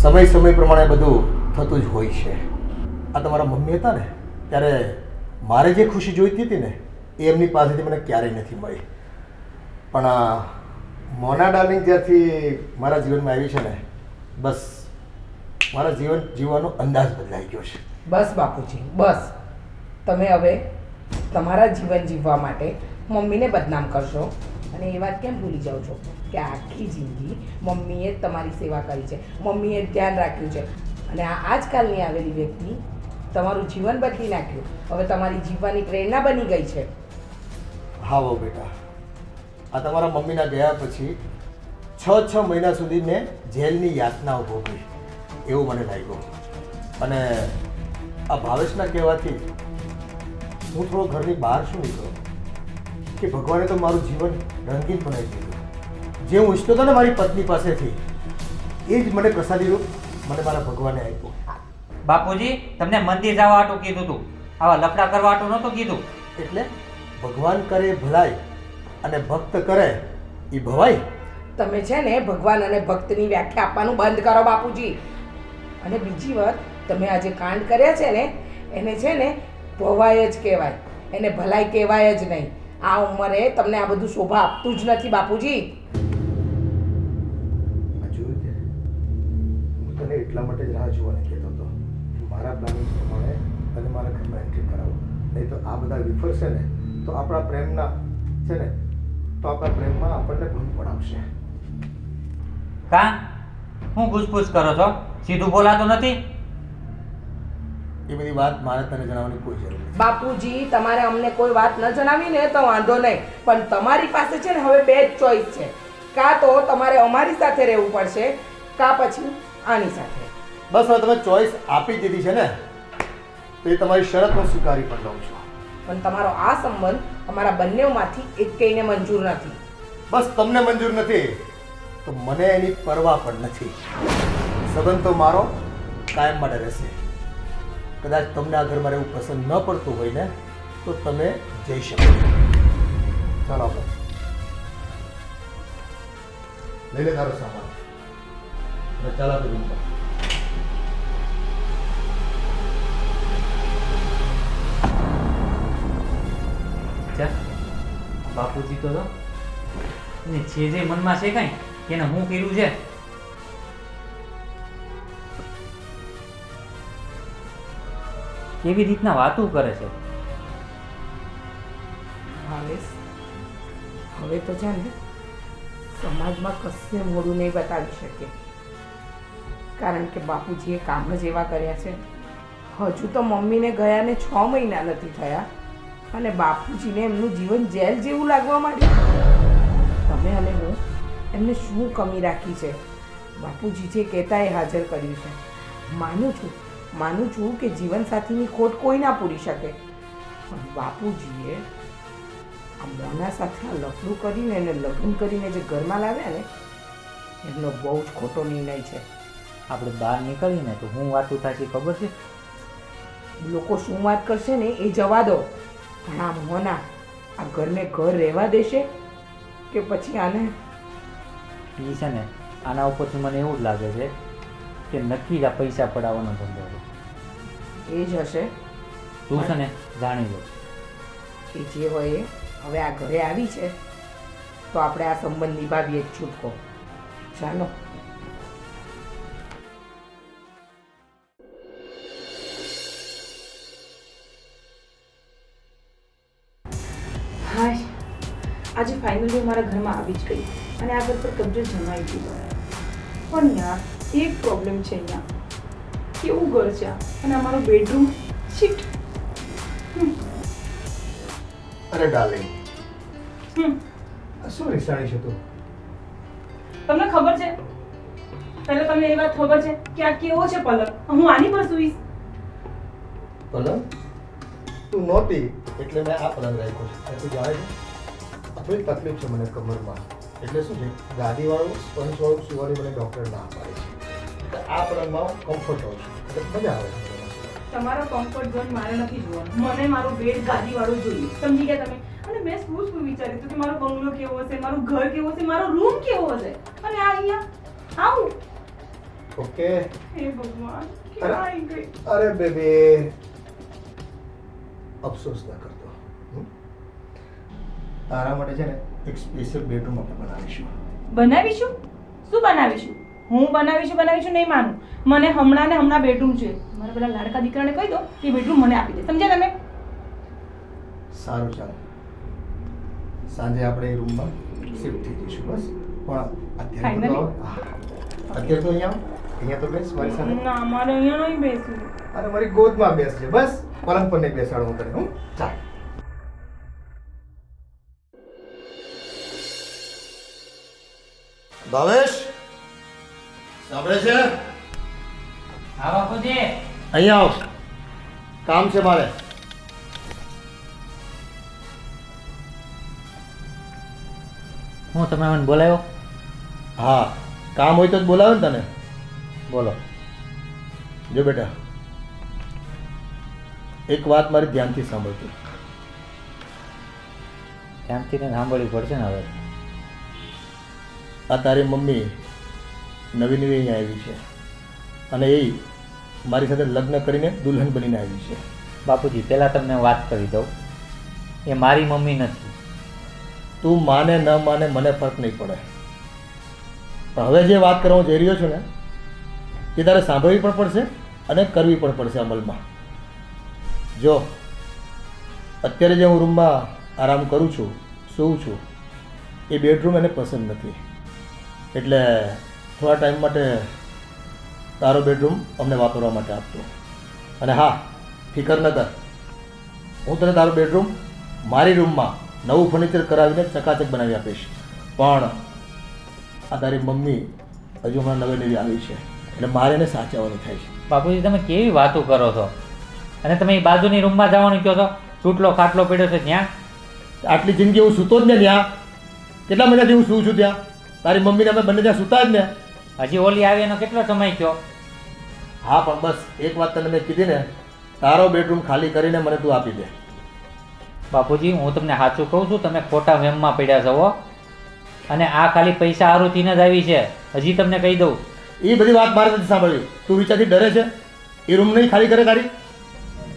સમય સમય પ્રમાણે બધું થતું જ હોય છે. આ તમારા મમ્મી હતા ને, ત્યારે મારે જે ખુશી જોઈતી હતી ને એ એમની પાસેથી મને ક્યારેય નથી મળી. પણ આ મોના ડાર્લિંગ જ્યારથી મારા જીવનમાં આવી છે ને, બસ મારા જીવન જીવવાનો અંદાજ બદલાઈ ગયો છે. બસ બાપુજી, બસ. તમે હવે તમારા જીવન જીવવા માટે મમ્મીને બદનામ કરશો અને એ વાત કેમ ભૂલી જાઓ છો કે આખી જિંદગી મમ્મીએ જ તમારી સેવા કરી છે, મમ્મીએ જ ધ્યાન રાખ્યું છે, અને આ આજકાલની આવેલી વ્યક્તિ તમારું જીવન બદલી નાખ્યું. હવે તમારી જીવવાની પ્રેરણા બની ગઈ છે. હા હો બેટા, આ તમારા મમ્મીના ગયા પછી 6 મહિના સુધી મેં જેલની યાતનાઓ ભોગવી એવું મને લાગ્યું. અને આ ભાવેશના કહેવાથી હું થોડો ઘરની બહાર શું નીકળ્યો કે ભગવાને તો મારું જીવન રંગીન બનાવી દીધું. જે હું ઈચ્છતો હતો ને મારી પત્ની પાસેથી, એ જ મને પ્રસાદી રૂપ મને મારા ભગવાને આપ્યું. બાપુજી, તમને મંદિર જવા હાટું કીધું તું, આવા લફડા કરવા હાટું નહોતું કીધું. એટલે ભગવાન કરે ભલાઈ અને ભક્ત કરે એ ભવાઈ. તમે છે ને ભગવાન અને ભક્તની વ્યાખ્યા આપવાનું બંધ કરો બાપુજી. અને બીજી વાત, તમે આ જે કાંડ કર્યા છે ને એને છે ને ભવાઈ જ કહેવાય, એને ભલાઈ કહેવાય જ નહીં. આ ઉંમરે તમને આ બધું શોભા આપતું જ નથી બાપુજી. જોયું તે, હું તને એટલા માટે જ રાહ જોવાની કહેતો હતો કે મારા પ્લાનિંગ પ્રમાણે તને મારા ઘરમાં એન્ટ્રી કરાવો. નહીં તો આ બધા વિફરશે ને તો આપણા પ્રેમના છે ને તો આપણા પ્રેમમાં આપણને ભંગ પડાવશે. કા હું ઘૂસપૂસ કરો છો? સીધું બોલાતું નથી? એ બધી વાત મારે તને જણાવવાની કોઈ જરૂર નથી. બાપુજી, તમારે અમને કોઈ વાત ન જણાવી ને તો વાંધો નહીં, પણ તમારી પાસે છે ને હવે બે જ ચોઈસ છે. કાં તો તમારે અમારી સાથે રહેવું પડશે, કાં પછી આની સાથે. બસ હવે તમે ચોઈસ આપી જ દીધી છે ને, તો એ તમારી શરત હું સ્વીકારી પણ લઉં છું. પણ તમારો આ સંબંધ અમારા બંનેમાંથી એકેયને મંજૂર નથી. બસ તમને મંજૂર નથી તો મને એની પરવા પણ નથી. સંબંધ તો મારો કાયમ માટે રહેશે. કદાચ તમને આ ઘરમાં રહેવું પસંદ ન પડતું હોય ને તો તમે જઈ શકો છો. ચાલો આપણે લઈ લે તારો સામાન અને ચાલ આપણે રૂમમાં. ચા બાપુજી તો ને છે જે મનમાં છે કાંઈ એને હું કર્યું છે. કેવી રીતના વાતું કરે છે. ભાવેશ, હવે તો છે ને સમાજમાં કશે મોડું નહીં બતાવી શકે, કારણ કે બાપુજીએ કામ જ એવા કર્યા છે. હજુ તો મમ્મીને ગયાને 6 મહિના નથી થયા અને બાપુજીને એમનું જીવન જેલ જેવું લાગવા માંડ્યું. તમે અને હું એમને શું કમી રાખી છે? બાપુજી જે કહેતા એ હાજર કર્યું છે. માનું છું કે જીવનસાથીની ખોટ કોઈ ના પૂરી શકે, પણ બાપુજીએ આ મોના સાથે આ લફડું કરીને એને લગ્ન કરીને જે ઘરમાં લાવ્યા ને એમનો બહુ જ ખોટો નિર્ણય છે. આપણે બહાર નીકળીને તો હું વાતું થશે ખબર છે? લોકો શું વાત કરશે ને એ જવા દો, પણ આ મોના આ ઘરને ઘર રહેવા દેશે કે પછી આને? એ છે ને આના ઉપરથી મને એવું જ લાગે છે કે નક્કી જ આ પૈસા પડાવવાનો ધંધો છે. એ જ હશે. તું છે ને જાણી લો. એ જે હોય એ હવે આ ઘરે આવી છે તો આપણે આ સંબંધ નિભાવીએ જ છૂટકો. ચાલો. આજે ફાઇનલી મારા ઘરમાં આવી જ ગઈ અને આ ઘર પર કબજો જમાઈ ગયો. પણ યાર એક પ્રોબ્લેમ છે અહીંયા. કેવું ઘર છે આ? અને અમારો બેડરૂમ શિટ. અરે ડાર્લિંગ, શું રિસાણી છે તું? તમને ખબર છે, પહેલા તમને એ વાત ખબર છે કે આ કેવો છે પલંગ? હું આની પર સૂઈશ. પલંગ તું નહોતી એટલે મેં આ પલંગ રાખ્યો છે. તું જાણે છે થોડી તકલીફ છે મને કમરમાં, એટલે શું છે ગાદીવાળું સ્પંજવાળું સુવાની મને ડૉક્ટર ના પાડે છે. એટલે આ પલંગમાં કમ્ફર્ટ હોઉં છું એટલે મજા આવે છે મને. તમારો કમ્ફર્ટ ઝોન મારે નથી જોવાનો. મને મારો બેડ ગાદીવાળો જોઈએ. સમજી ગયા તમે? અને મેં શું વિચાર્યું હતું કે મારો બંગલો કેવો હશે, મારું ઘર કેવું હશે, મારો રૂમ કેવો હશે, અને આ અહીંયા આવું. ઓકે. હે ભગવાન, ક્યાં આવી ગઈ? અરે બેબી, અફસોસ ના કરતો. તારા માટે છે ને એક સ્પેશિયલ બેડરૂમ આપણે બનાવીશું. બનાવીશું? શું બનાવીશું? હું બનાવીશું નહીં માનું. મને હમણાં ને હમણાં બેડરૂમ જોઈએ. મારા પેલા લાડકા દીકરાને કહી દો કે બેડરૂમ મને આપી દે. સમજ્યા તમે? સારું, ચાલો સાંજે આપણે એ રૂમમાં શિફ્ટ થઈ જઈશું. બસ પણ અત્યારે તો અહીંયા તો બેસ મારી સાથે. ના, મારે અહીંયા નહીં બેસવું. અરે મારી ગોદમાં બેસજે બસ, પલંગ પર નહીં બેસાડું હું તને. હું ચાલ. ભાવેશ, સાંભળે છે? હા બાપુજી. અહીંયા આવ, કામ છે મારે. હું તમે મને બોલાવ્યો? હા, કામ હોય તો જ બોલાવે ને તને. બોલો. જો બેટા, એક વાત મારી ધ્યાનથી સાંભળજો. ધ્યાનથી ને સાંભળવી પડશે ને હવે. આ તારી મમ્મી નવી નવી અહીંયા આવી છે અને એ મારી સાથે લગ્ન કરીને દુલ્હન બનીને આવી છે. બાપુજી, પહેલાં તમને વાત કરી દઉં, એ મારી મમ્મી નથી. તું માને ન માને મને ફરક નહીં પડે, પણ હવે જે વાત કરવા હું જઈ રહ્યો છું ને એ તારે સાંભળવી પણ પડશે અને કરવી પણ પડશે અમલમાં. જો અત્યારે જે હું રૂમમાં આરામ કરું છું, સૂવું છું, એ બેડરૂમ એને પસંદ નથી, એટલે થોડા ટાઈમ માટે તારો બેડરૂમ અમને વાપરવા માટે આપતો. અને હા, ફિકર ન કર, હું તને તારો બેડરૂમ મારી રૂમમાં નવું ફર્નિચર કરાવીને ચકાચક બનાવી આપીશ. પણ આ તારી મમ્મી હજુ હમણાં નવી આવી છે એટલે મારે એને સાચવવાની થાય છે. બાપુજી, તમે કેવી વાતો કરો છો? અને તમે એ બાજુની રૂમમાં જવાનું કહો છો, તૂટલો ખાટલો પડ્યો છે ત્યાં. આટલી જિંદગી હું સૂતો જ ને ત્યાં, કેટલા મહિનાથી હું સૂવું છું ત્યાં. તારી મમ્મીને અમે બંને ત્યાં સૂતા જ ને. હજી ઓલી આવી એનો કેટલો સમય થયો? હા, પણ બસ એક વાત તને મેં કીધી ને, તારો બેડરૂમ ખાલી કરીને મને તું આપી દે. બાપુજી, હું તમને સાચું કહું છું, તમે ખોટા વેમમાં પડ્યા છો હો. અને આ ખાલી પૈસા હારુંથી જ આવી છે, હજી તમને કહી દઉં. એ બધી વાત મારે નથી સાંભળવી. તું વિચારથી ડરે છે? એ રૂમ નહીં ખાલી કરે તારી?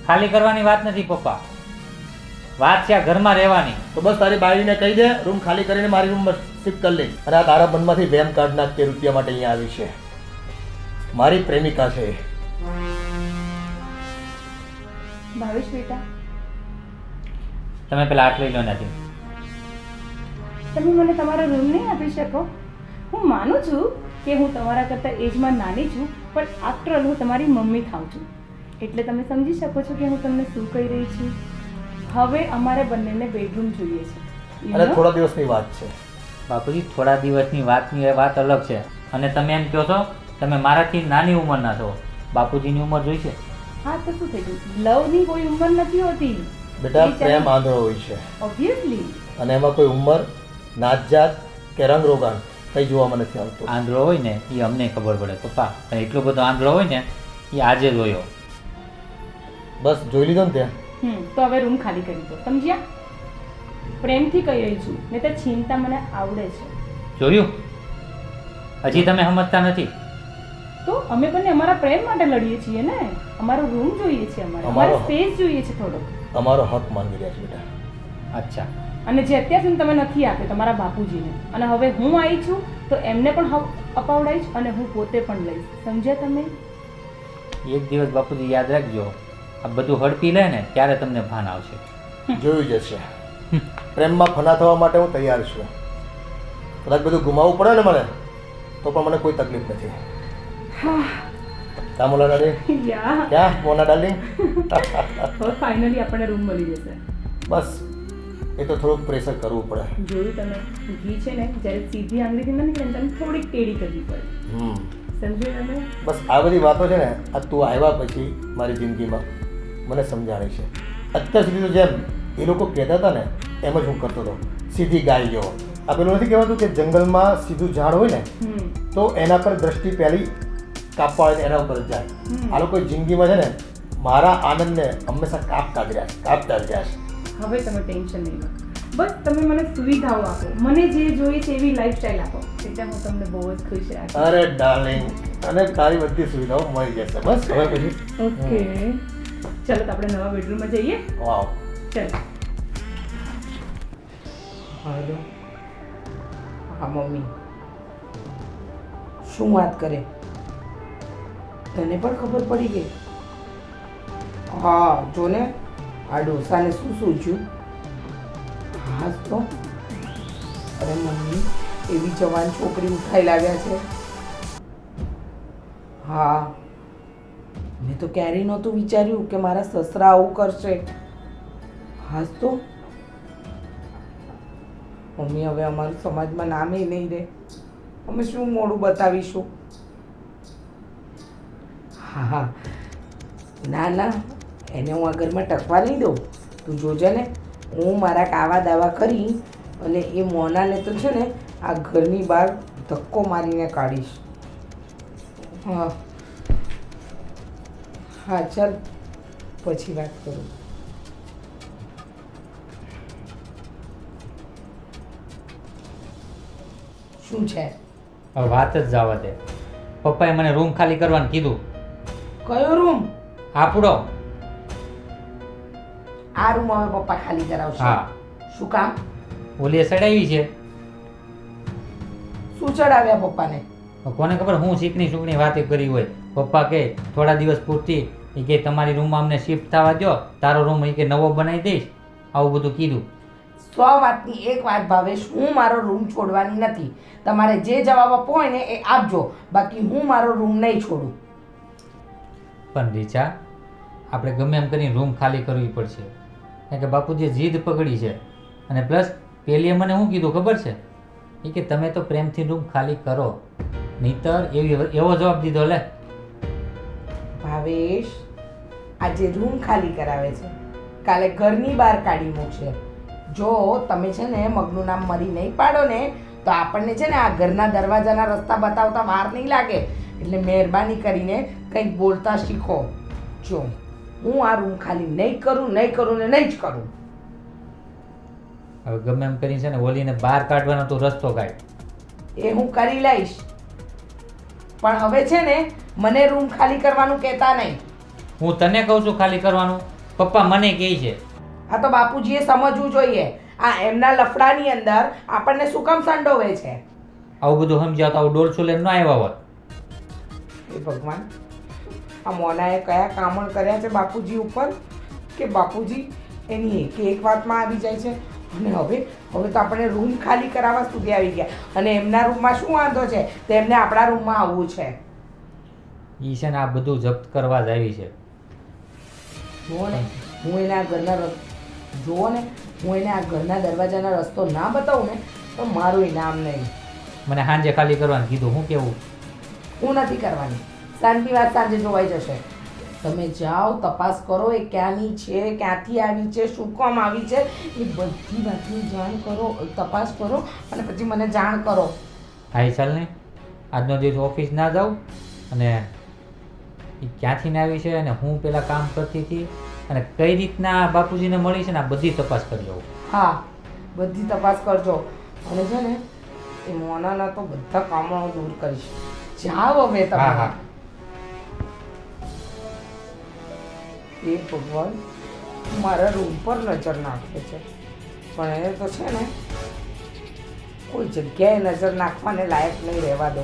ખાલી કરવાની વાત નથી પપ્પા, વાત છે આ ઘરમાં રહેવાની. તો બસ તારી બાળીને કહી દે રૂમ ખાલી કરીને મારી રૂમમાં શિફ્ટ કરી લે. અને આ તારા મનમાંથી વેમ કાઢ નાખ કે રૂપિયા માટે અહીંયા આવી છે. મારી પ્રેમિકા છે. ભાવેશ બેટા, તમે પેલા હાથ લઈ લો નથી. તમે મને તમારો રૂમ નહીં આપી શકો? હું માનું છું કે હું તમારા કરતાં એજમાં નાની છું, પણ આફ્ટર ઓલ હું તમારી મમ્મી થાઉં છું, એટલે તમે સમજી શકો છો કે હું તમને શું કહી રહી છું. હવે અમારે બંનેને બેડરૂમ જોઈએ છે. અને થોડા દિવસની વાત છે. બાપુજી, થોડા દિવસની વાત અલગ છે. અને તમે એમ કહો છો તમે મારાથી નાની ઉંમરના છો, બાપુજીની ઉંમર જોઈ છે. હા, તો શું થઈ ગયું? લવની કોઈ ઉંમર નથી હોતી બેટા, પ્રેમ આંધળો હોય છે ઓબ્વિયસલી. અને એમાં કોઈ ઉંમર, નાત જાત કે રંગ રોગાન કંઈ જોવામાં નથી આવતું. આંધળો હોય ને એ અમને ખબર પડે પપ્પા, પણ એટલો બધો આંધળો હોય ને એ આજે જોયો. બસ જોઈ લીધો ને ત્યાં. તો હવે રૂમ ખાલી કરી દો, સમજ્યા? પ્રેમથી કહી રહી છું, નહીં તો ચિંતા મને આવડે છે. જોયું? હજી તમે સમજતા નથી. તો અમે બંને અમારા પ્રેમ માટે લડીએ છીએ ને. અમારો રૂમ જોઈએ છે, અમારો સ્પેસ જોઈએ છે થોડો. અમારો હક માંગી રહ્યા છે બેટા. અચ્છા. અને જે અત્યાર સુધી તમે નથી આપ્યો તમારા બાપુજીને, અને હવે હું આવી છું તો એમને પણ હક અપાવડાવીશ અને હું પોતે પણ લઈશ. સમજ્યા તમે? એક દિવસ બાપુજી યાદ રાખજો, આ બધું હડપી લે ને ત્યારે તમને ભાન આવશે. જોયું જશે. પ્રેમમાં ફના થવા માટે હું તૈયાર છું. કદાચ બધું ગુમાવવું પડે ને મને તો પણ મને કોઈ તકલીફ નથી. ક્યાં મોના ડાર્લિંગ? યા ક્યાં મોના ડાર્લિંગ? હવે ફાઇનલી આપણને રૂમ મળી જશે. બસ એ તો થોડુંક પ્રેશર કરવું પડે. જોયું તમે, ઘી છે ને જ્યારે સીધી આંગળીથી ન નીકળે ને તમે થોડીક ટેડી કરવી પડે. સમજ્યું તમે? બસ આ બધી વાતો છે ને આ તું આવ્યા પછી મારી જિંદગીમાં મને સમજાણી છે. અત્યાર સુધી તો જેમ એ લોકો કહેતા હતા ને એમ જ હું કરતો હતો, સીધી ગાય જેવો. આ પેલું નથી કહેવાતું કે જંગલમાં સીધું ઝાડ હોય ને તો એના પર દ્રષ્ટિ પહેલી કાપવા હોય એના ઉપર જ જાય. આ લોકો જિંદગીમાં છે ને મારા આનંદને હંમેશા કાપતા જ રહ્યા છે. હવે તમે ટેન્શન નહીં લો. બસ તમે મને સુવિધાઓ આપો, મને જે જોઈએ છે એવી લાઈફસ્ટાઈલ આપો, એટલે હું તમને બહુ જ ખુશ રાખીશ. અરે ડાર્લિંગ, અને તારી બધી સુવિધાઓ મળી જશે. બસ હવે પછી ઓકે, ચલો તો આપણે નવા બેડરૂમમાં જઈએ. વાવ. ચલો. હાલો. હા મમ્મી, શું વાત કરે? તને પણ ખબર પડી ગઈ? હા જો ને, આ ડોસાને શું સૂચ્યું? હા તો અરે મમ્મી, એવી જવાન છોકરી ઉઠાઈ લાવ્યા છે. હા, મેં તો ક્યારેય નહોતું વિચાર્યું કે મારા સસરા આવું કરશે. હાસ તો મમ્મી, હવે અમારું સમાજમાં નામે નહીં રહે. અમે શું મોડું બતાવીશું? હા, ના ના, એને હું આ ઘરમાં ટકવા નહીં દઉં. તું જોજે ને, હું મારા કાવા દાવા કરી અને એ મોનાને તો છે ને આ ઘરની બહાર ધક્કો મારીને કાઢીશ. હા હા, ચાલ પછી વાત કરું. શું છે? હવે વાત જ જવા દે. પપ્પાએ મને રૂમ ખાલી કરવાનું કીધું. કયો રૂમ? આપણો. આ રૂમ હવે પપ્પા ખાલી કરાવશે. હા. શું કામ? ઓલી સડાવી છે. શું ચડાવ્યા પપ્પાને? કોને ખબર હું શીખની સુખની વાતે કરી હોય. પપ્પા કે થોડા દિવસ પૂરતી એ કે તમારી રૂમમાં અમને શિફ્ટ થવા દો, તારો રૂમ એ કે નવો બનાવી દઈશ, આવું બધું કીધું. 100 વાતની એક વાત ભાવેશ, હું મારો રૂમ છોડવાની નથી. તમારે જે જવાબ આપવો હોય ને એ આપજો, બાકી હું મારો રૂમ નહીં છોડું. પણ રીચા, આપણે ગમે એમ કરીને રૂમ ખાલી કરવી પડશે, કારણ કે બાપુજીએ જીદ પકડી છે. અને પ્લસ પેલીએ મને શું કીધું ખબર છે? એ કે તમે તો પ્રેમથી રૂમ ખાલી કરો, નહીતર એવો જવાબ દીધો. લે ભાવેશ, આજે રૂમ ખાલી કરાવે છે, કાલે ઘરની બહાર કાઢી મૂકશે. જો તમે છે ને મગનું નામ મરી નહીં પાડો ને તો આપણને છે ને આ ઘરના દરવાજાના રસ્તા બતાવતા વાર નહીં લાગે. એટલે મહેરબાની કરીને કંઈક બોલતા શીખો. જો હું આ રૂમ ખાલી નહીં કરું ને નહીં જ કરું. હવે ગમે એમ કરીને છે ને ઓલીને બહાર કાઢવાનો તો રસ્તો કાઢ. એ હું કરી લઈશ, પણ હવે છે ને મને રૂમ ખાલી કરવાનું કહેતા નહીં. હું તને કહું છું ખાલી કરવાનું, પપ્પા મને કહે છે. આ તો બાપુજીએ સમજવું જોઈએ. આ એમના લફડાની અંદર આપણને શું કામ સંડોવે છે? આવું બધું સમજ્યા તો આવું ડોલસું લઈને ન આવ્યા હોત. હે ભગવાન, આ મોનાએ કયા કામણ કર્યા છે બાપુજી ઉપર કે બાપુજી એની એક વાતમાં આવી જાય છે. અને હવે તો આપણે રૂમ ખાલી કરાવવા સુધી આવી ગયા. અને એમના રૂમમાં શું વાંધો છે? તેમને આપણા રૂમમાં આવવું છે. ઈ છે ને આ બધું જપ્ત કરવા જ આવી છે. જુઓ ને, હું એને આ ઘરના દરવાજાના રસ્તો ના બતાવું ને તો મારું ઇનામ નહીં. મને સાંજે ખાલી કરવાનું કીધું. હું કેવું? હું નથી કરવાની. શાંતિ વાત સાંજે જોવાઈ જશે. તમે જાઓ, તપાસ કરો એ ક્યાંની છે, ક્યાંથી આવી છે, શું કામ આવી છે, એ બધી વાતની જાણ કરો, તપાસ કરો અને પછી મને જાણ કરો. હા ચાલ ને, આજનો દિવસ ઓફિસ ના જાઉં અને એ ક્યાંથી ને આવી છે અને હું પેલા કામ કરતી હતી અને કઈ રીતના બાપુજીને મળી છે ને આ બધી તપાસ કરી લઉં. હા, બધી તપાસ કરજો. અને છે ને એ મોનાના તો બધા કામો દૂર કરીશ. જાઓ હવે તમે. હા હા. એ ભગવાન મારા રૂમ પર નજર નાખે છે, પણ એને તો છે ને કોઈ જગ્યાએ નજર નાખવાને લાયક નહીં રહેવા દો.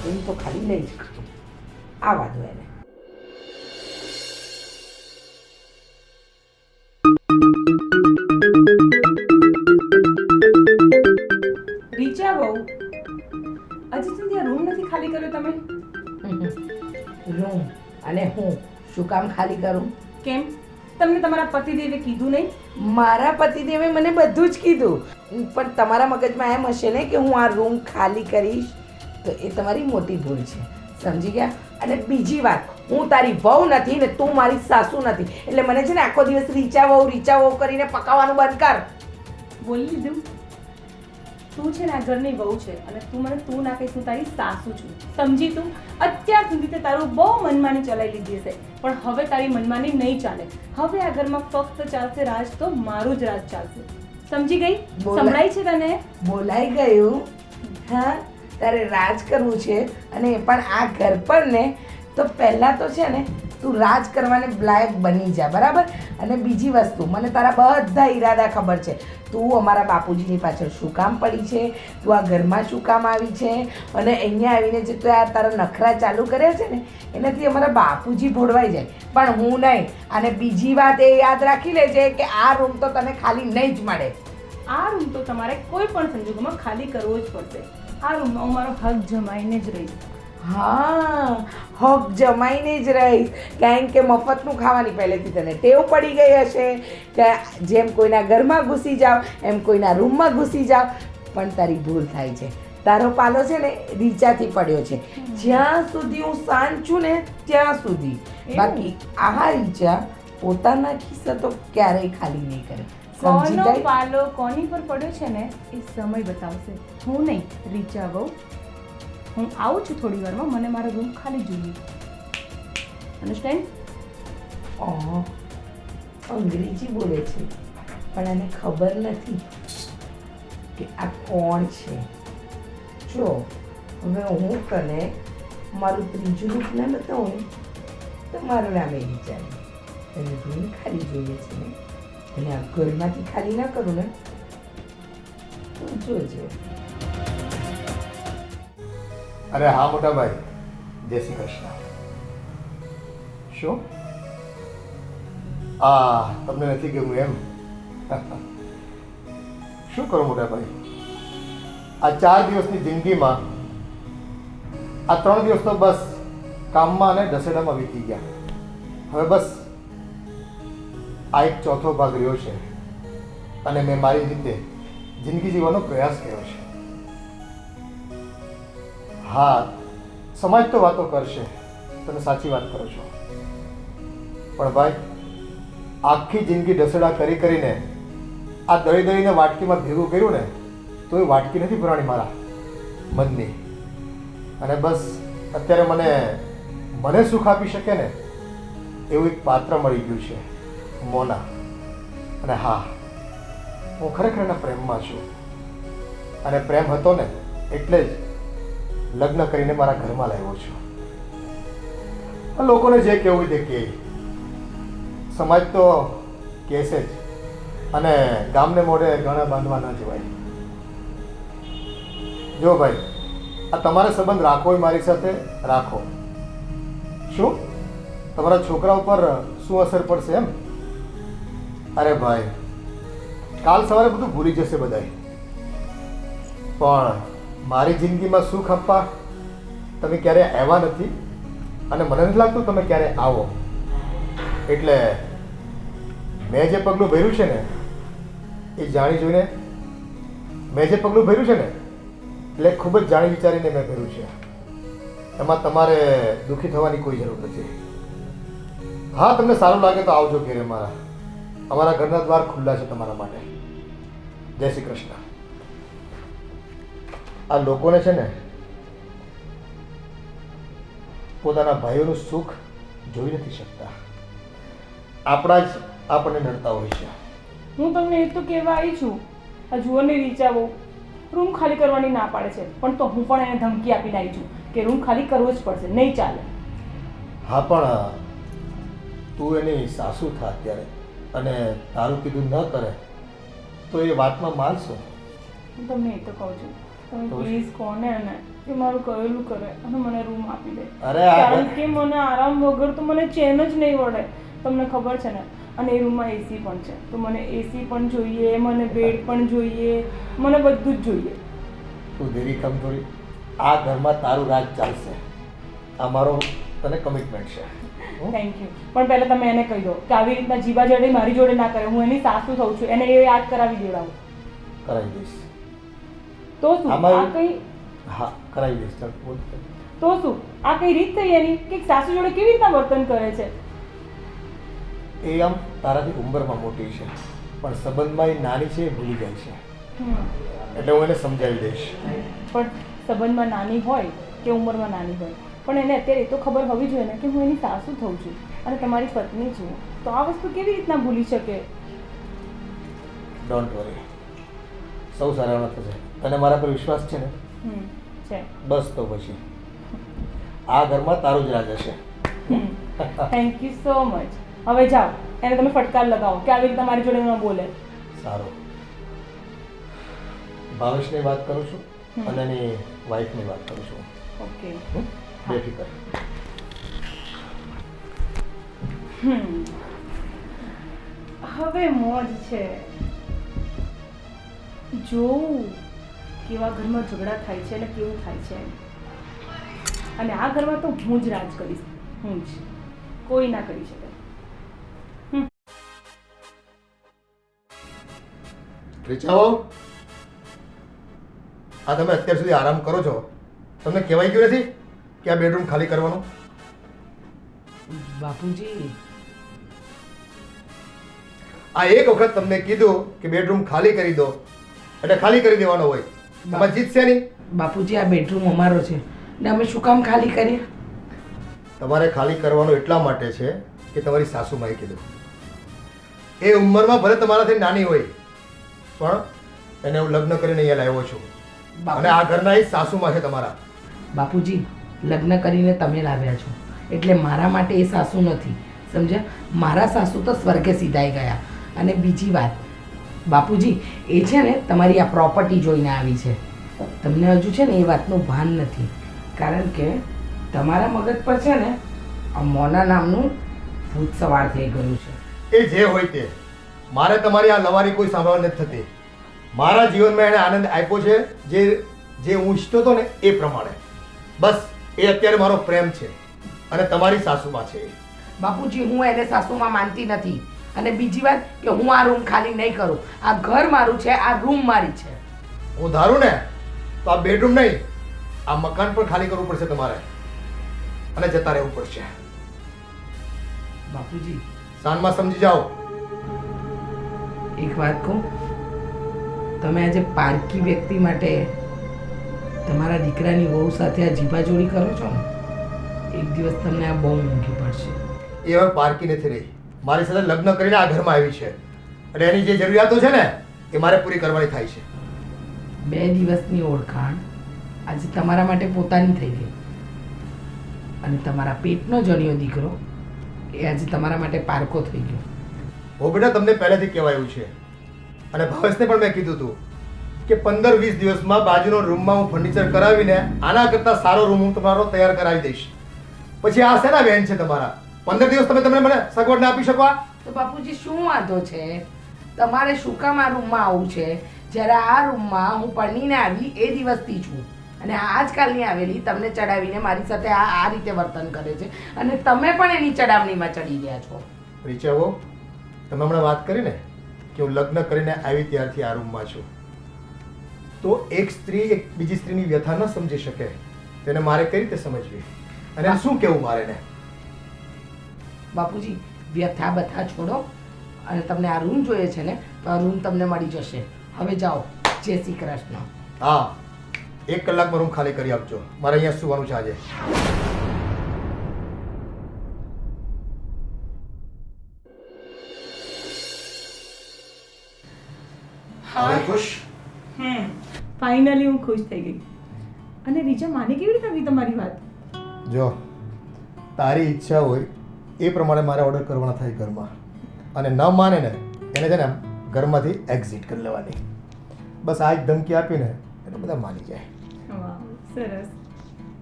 એમ તો ખાલી નહીં જ કરું. આવા દો એને. તો તમે? રૂમ અને હું શું કામ ખાલી કરું? કેમ? તમને તમારા પતિદેવે કીધું નહીં? મારા પતિદેવે મને બધું જ કીધું, પણ તમારા મગજમાં એમ હશે ને કે હું આ રૂમ ખાલી કરીશ, તો એ તમારી મોટી ભૂલ છે, સમજી ગયા? અને બીજી વાત, હું તારી વહુ નથી ને તું મારી સાસુ નથી, એટલે મને છે ને આખો દિવસ રીચા વહુ કરીને પકાવવાનું બંધ કર. બોલી લીધું? તું છે ને આ ઘરની વહુ છે અને તું મને તું ના કહીશ, હું તારી સાસુ છું, સમજી તું? અત્યાર સુધી તે તારું બહુ મનમાની ચલાવી લીધી હશે, પણ હવે તારી મનમાની નહીં ચાલે. હવે આ ઘરમાં ફક્ત ચાલશે રાજ, તો મારું જ રાજ ચાલશે, સમજી ગઈ? સંભળાય છે તને? બોલાઈ ગયું? હા, તારે રાજ કરવું છે અને એ પણ આ ઘર પર ને, તો પહેલાં તો છે ને તું રાજ કરવાને લાયક બની જા, બરાબર? અને બીજી વસ્તુ, મને તારા બધા ઈરાદા ખબર છે. તું અમારા બાપુજીની પાછળ શું કામ પડી છે, તું આ ઘરમાં શું કામ આવી છે, અને અહીંયા આવીને જે તું આ તારા નખરા ચાલુ કર્યા છે ને, એનાથી અમારા બાપુજી ભોળવાઈ જાય, પણ હું નહીં. અને બીજી વાત એ યાદ રાખી લેજે કે આ રૂમ તો તને ખાલી નહીં જ મળે. આ રૂમ તો તમારે કોઈ પણ સંજોગોમાં ખાલી કરવો જ પડશે. આ રૂમમાં હું મારો હક જમાઈને જ રહીશ. હા, હક જમાઈને જ રહીશ, કારણ કે મફતનું ખાવાની પહેલેથી તને ટેવ પડી ગઈ હશે કે જેમ કોઈના ઘરમાં ઘૂસી જાવ એમ કોઈના રૂમમાં ઘૂસી જાવ. પણ તારી ભૂલ થાય છે, તારો પાલો છે ને રીચાથી પડ્યો છે. જ્યાં સુધી હું શાંત છું ને ત્યાં સુધી, બાકી આ રીચા પોતાના ખિસ્સા તો ક્યારેય ખાલી નહીં કરે, સમજી કોનો ગઈ? પાલો કોની પર પડ્યો છે ને એ સમય બતાવશે, હું નહીં. રીચા વહુ, હું આવું છું થોડી વારમાં, મને મારો રૂમ ખાલી જોઈએ. અન્ડરસ્ટેન્ડ? અંગ્રેજી બોલે છે, પણ એને ખબર નથી કે આ કોણ છે. જો હવે હું તને મારું ત્રીજું રૂપ ના બતાવું ને, તો મારું નામ એ વિચારે તને રૂમ ખાલી જોઈએ છે ને, અને આ ઘરમાંથી ખાલી ના કરું ને તો જોજે. અરે હા મોટા ભાઈ, જય શ્રી કૃષ્ણ. શું તમને નથી ગમ્યું એમ? શું કરું મોટા ભાઈ, આ 4 દિવસની જિંદગીમાં આ 3 દિવસ તો બસ કામમાં અને દસેડામાં વીતી ગયા. હવે બસ આ એક ચોથો ભાગ રહ્યો છે અને મેં મારી રીતે જિંદગી જીવવાનો પ્રયાસ કર્યો છે. હા, સમાજ તો વાતો કરશે, તમે સાચી વાત કરો છો, પણ ભાઈ આખી જિંદગી દસેડા કરીને આ દળીને વાટકીમાં ભેગું કર્યું ને, તો એ વાટકી નથી પુરાણી મારા મનની. અને બસ અત્યારે મને સુખ આપી શકે ને એવું એક પાત્ર મળી ગયું છે, મોના. અને હા, હું ખરેખર એના પ્રેમમાં છું, અને પ્રેમ હતો ને એટલે જ લગ્ન કરીને મારા ઘરમાં લાવ્યો છું. લોકોને જે કહેવું તે કહે, સમાજ તો કહેશે જ, અને ગામને મોઢે ઘણા બાંધવા ના જવાય. જો ભાઈ, આ તમારે સંબંધ રાખવો હોય મારી સાથે રાખો. શું તમારા છોકરા ઉપર શું અસર પડશે એમ? અરે ભાઈ, કાલ સવારે બધું ભૂલી જશે બધાય, પણ મારી જિંદગીમાં સુખ આપવા તમે ક્યારે આવ્યા નથી, અને મને નથી લાગતું તમે ક્યારે આવો. એટલે મેં જે પગલું ભર્યું છે ને એ જાણી જોઈને, મેં જે પગલું ભર્યું છે ને એટલે ખૂબ જ જાણી વિચારીને મેં ભર્યું છે. એમાં તમારે દુઃખી થવાની કોઈ જરૂર નથી. હા, તમને સારું લાગે તો આવજો ઘેરે મારા. અમારા ઘરના દ્વાર ખુલ્લા છે તમારા માટે. જય શ્રી કૃષ્ણ. આ લોકોને છે ને પોતાના ભાઈઓનું સુખ જોઈ નથી શકતા, આપણા જ આપણને નડતા હોય છે. હું તમને એ તો કહેવા આવી છું, આ જુઓને રીચા બહુ રૂમ ખાલી કરવાની ના પાડે છે, પણ તો હું પણ એને ધમકી આપીને આવી છું કે રૂમ ખાલી કરવો જ પડશે, નહીં ચાલે. હા, પણ તું એની સાસુ થા અત્યારે, અને તારું કીધું ન કરે તો એ વાતમાં માનશો. હું તમને એ તો કહું છું, તમે પ્લીઝ કોને ને કે મારું કહેલું કરે અને મને રૂમ આપી દે. અરે કારણ કે મને આરામ વગર તો મને ચેન જ નહીં વળે, તમને ખબર છે ને. અને એ રૂમમાં એસી પણ છે, તો મને એસી પણ જોઈએ, મને બેડ પણ જોઈએ, મને બધું જ જોઈએ. તું દેરી કામ થોડી આ ઘરમાં તારું રાજ ચાલશે. આ મારો તને કમિટમેન્ટ છે. Thank you. પણ પહેલા તમે એને કહી દો કે આવી રીતના જીવા જોડે મારી જોડે ના કરે. હું એની સાસુ થઉં છું, એને એ યાદ કરાવી દેવડાવું. કરાવી દઈશ. તો શું આ કઈ હા, કરાવી દઈશ. ચાલ બોલ. તો શું આ કઈ રીત થઈ એની કે એક સાસુ જોડે કેવી રીતના વર્તન કરે છે? એ આમ તારાથી ઉંમરમાં મોટી છે, પણ સંબંધમાં એ નાની છે, એ ભૂલી જાય છે. એટલે હું એને સમજાવી દઈશ. પણ સંબંધમાં નાની હોય કે ઉંમરમાં નાની હોય, પણ એને અત્યારે એ તો ખબર હોવી જોઈએ ને કે હું એની સાસુ થઉં છું અને તમારી પત્ની છું. તો આ વસ્તુ કેવી રીતના ભૂલી શકે? ડોન્ટ વરી, સૌ સારા થશે. તને મારા પર વિશ્વાસ છે ને? છે. બસ તો પછી આ ઘરમાં તારું જ રાજ હશે. Thank you so much. હવે જાઓ, એને તમે ફટકાર લગાવો કે આવી રીતે મારી જોડે ન બોલે. સારું. ભાવેશની વાત કરું છું અને એની વાઈફની વાત કરું છું. ઓકે. બેફિકર. હવે મોજ છે. જોઉં કેવા ઘરમાં ઝઘડા થાય છે અને કેવું થાય છે. અને આ ઘરમાં તો હું જ રાજ કરીશ. હું જ, કોઈ ના કરી શકે. રીચાઓ, આ તમે અત્યાર સુધી આરામ કરો છો, તમને કહેવાય ગયું નથી કે આ બેડરૂમ ખાલી કરવાનું? બાપુજી, આ એક વખત તમને કીધું કે બેડરૂમ ખાલી કરી દો એટલે ખાલી કરી દેવાનો હોય. એમાં જીતશે નહીં. બાપુજી, આ બેડરૂમ અમારો છે ને અમે શું કામ ખાલી કરીએ? તમારે ખાલી કરવાનો એટલા માટે છે કે તમારી સાસુમાએ કીધું. એ ઉંમરમાં ભલે તમારાથી નાની હોય, પણ એને હું લગ્ન કરીને અહીંયા લાવ્યો છું અને આ ઘરના એ સાસુમાં છે તમારા. બાપુજી, લગ્ન કરીને તમે લાવ્યા છો એટલે મારા માટે એ સાસુ નથી, સમજ્યા? મારા સાસુ તો સ્વર્ગે સીધાઈ ગયા. અને બીજી વાત બાપુજી, એ છે ને તમારી આ પ્રોપર્ટી જોઈને આવી છે. તમને હજુ છે ને એ વાતનું ભાન નથી, કારણ કે તમારા મગજ પર છે ને આ મોના નામનું ભૂત સવાર થઈ ગયું છે. એ જે હોય તે, મારે તમારી આ લવારી કોઈ સાંભળવા નથી થતી. મારા જીવનમાં એણે આનંદ આપ્યો છે જે હું ઈચ્છતો હતો ને એ પ્રમાણે. બસ એ અત્યારે મારો પ્રેમ છે અને તમારી સાસુમાં છે. બાપુજી, હું એને સાસુમાં માનતી નથી. અને બીજી વાત કે હું આ રૂમ ખાલી નહીં કરું. આ ઘર મારું છે, આ રૂમ મારી છે. હું ધારું ને તો આ બેડરૂમ નહીં, આ મકાન પણ ખાલી કરવું પડશે તમારે અને જતા રહેવું પડશે. બાપુજી, સાંજમાં સમજી જાઓ. એક વાત કહું, તમે આજે પારકી વ્યક્તિ માટે તમારા દીકરાની વહુ સાથે આ જીભાજોડી કરો છો ને, એક દિવસ તમને આ બહુ મોંઘી પડશે. એ હવે પારકી નથી રહી, મારી સાથે લગ્ન કરીને આ ઘરમાં આવી છે અને એની જે જરૂરિયાતો છે ને એ મારે પૂરી કરવાની થાય છે. 2 દિવસની ઓળખાણ આજે તમારા માટે પોતાની થઈ ગઈ અને તમારા પેટનો જણ્યો દીકરો એ આજે તમારા માટે પારકો થઈ ગયો. હો બેટા, તમને પહેલેથી કહેવાયું છે અને ભાવેશને પણ મેં કીધું હતું કે 15-20 દિવસમાં બાજુનો રૂમમાં હું ફર્નિચર કરાવીને આના કરતાં સારો રૂમ હું તમારો તૈયાર કરાવી દઈશ. પછી આ શેના બેન છે તમારા? 15 દિવસ તમે મને સગવડ ના આપી શકો? તો બાપુજી, શું વાંધો છે? તમારે શું કામ આ રૂમમાં આવવું છે? જ્યારે આ રૂમમાં હું પરણીને આવી એ દિવસથી છું અને આજકાલની આવેલી તમને ચડાવીને મારી સાથે આ રીતે વર્તન કરે છે અને તમે પણ એની ચડાવણીમાં ચડી ગયા છો. રીચાવો, તમે હમણાં વાત કરી ને કે હું લગ્ન કરીને આવી ત્યારથી આ રૂમમાં છું, તો એક સ્ત્રી એક બીજી સ્ત્રીની વ્યથા ન સમજી શકે, તેને મારે કઈ રીતે સમજવી અને શું કેવું મારે ને? બાપુજી, વ્યથા બથા છોડો અને તમને આ રૂમ જોઈએ છે ને તો આ રૂમ તમને મળી જશે. હવે જાઓ. જય શ્રી કૃષ્ણ. હા, 1 કલાકમાં રૂમ ખાલી કરી આપજો, મારે અહીંયા સુવાનું છે આજે. હવે ખુશ? ફાઇનલી હું ખુશ થઈ ગઈ. અને રીચા માને કેવી રીતે આવી તમારી વાત? જો, તારી ઈચ્છા હોય એ પ્રમાણે મારે ઓર્ડર કરવાના થાય ઘરમાં, અને ન માને ને એને છે ને ઘરમાંથી એક્ઝિટ કરી લેવાની. બસ આ એક ધમકી આપીને એટલે બધા માની જાય. વાહ, સરસ.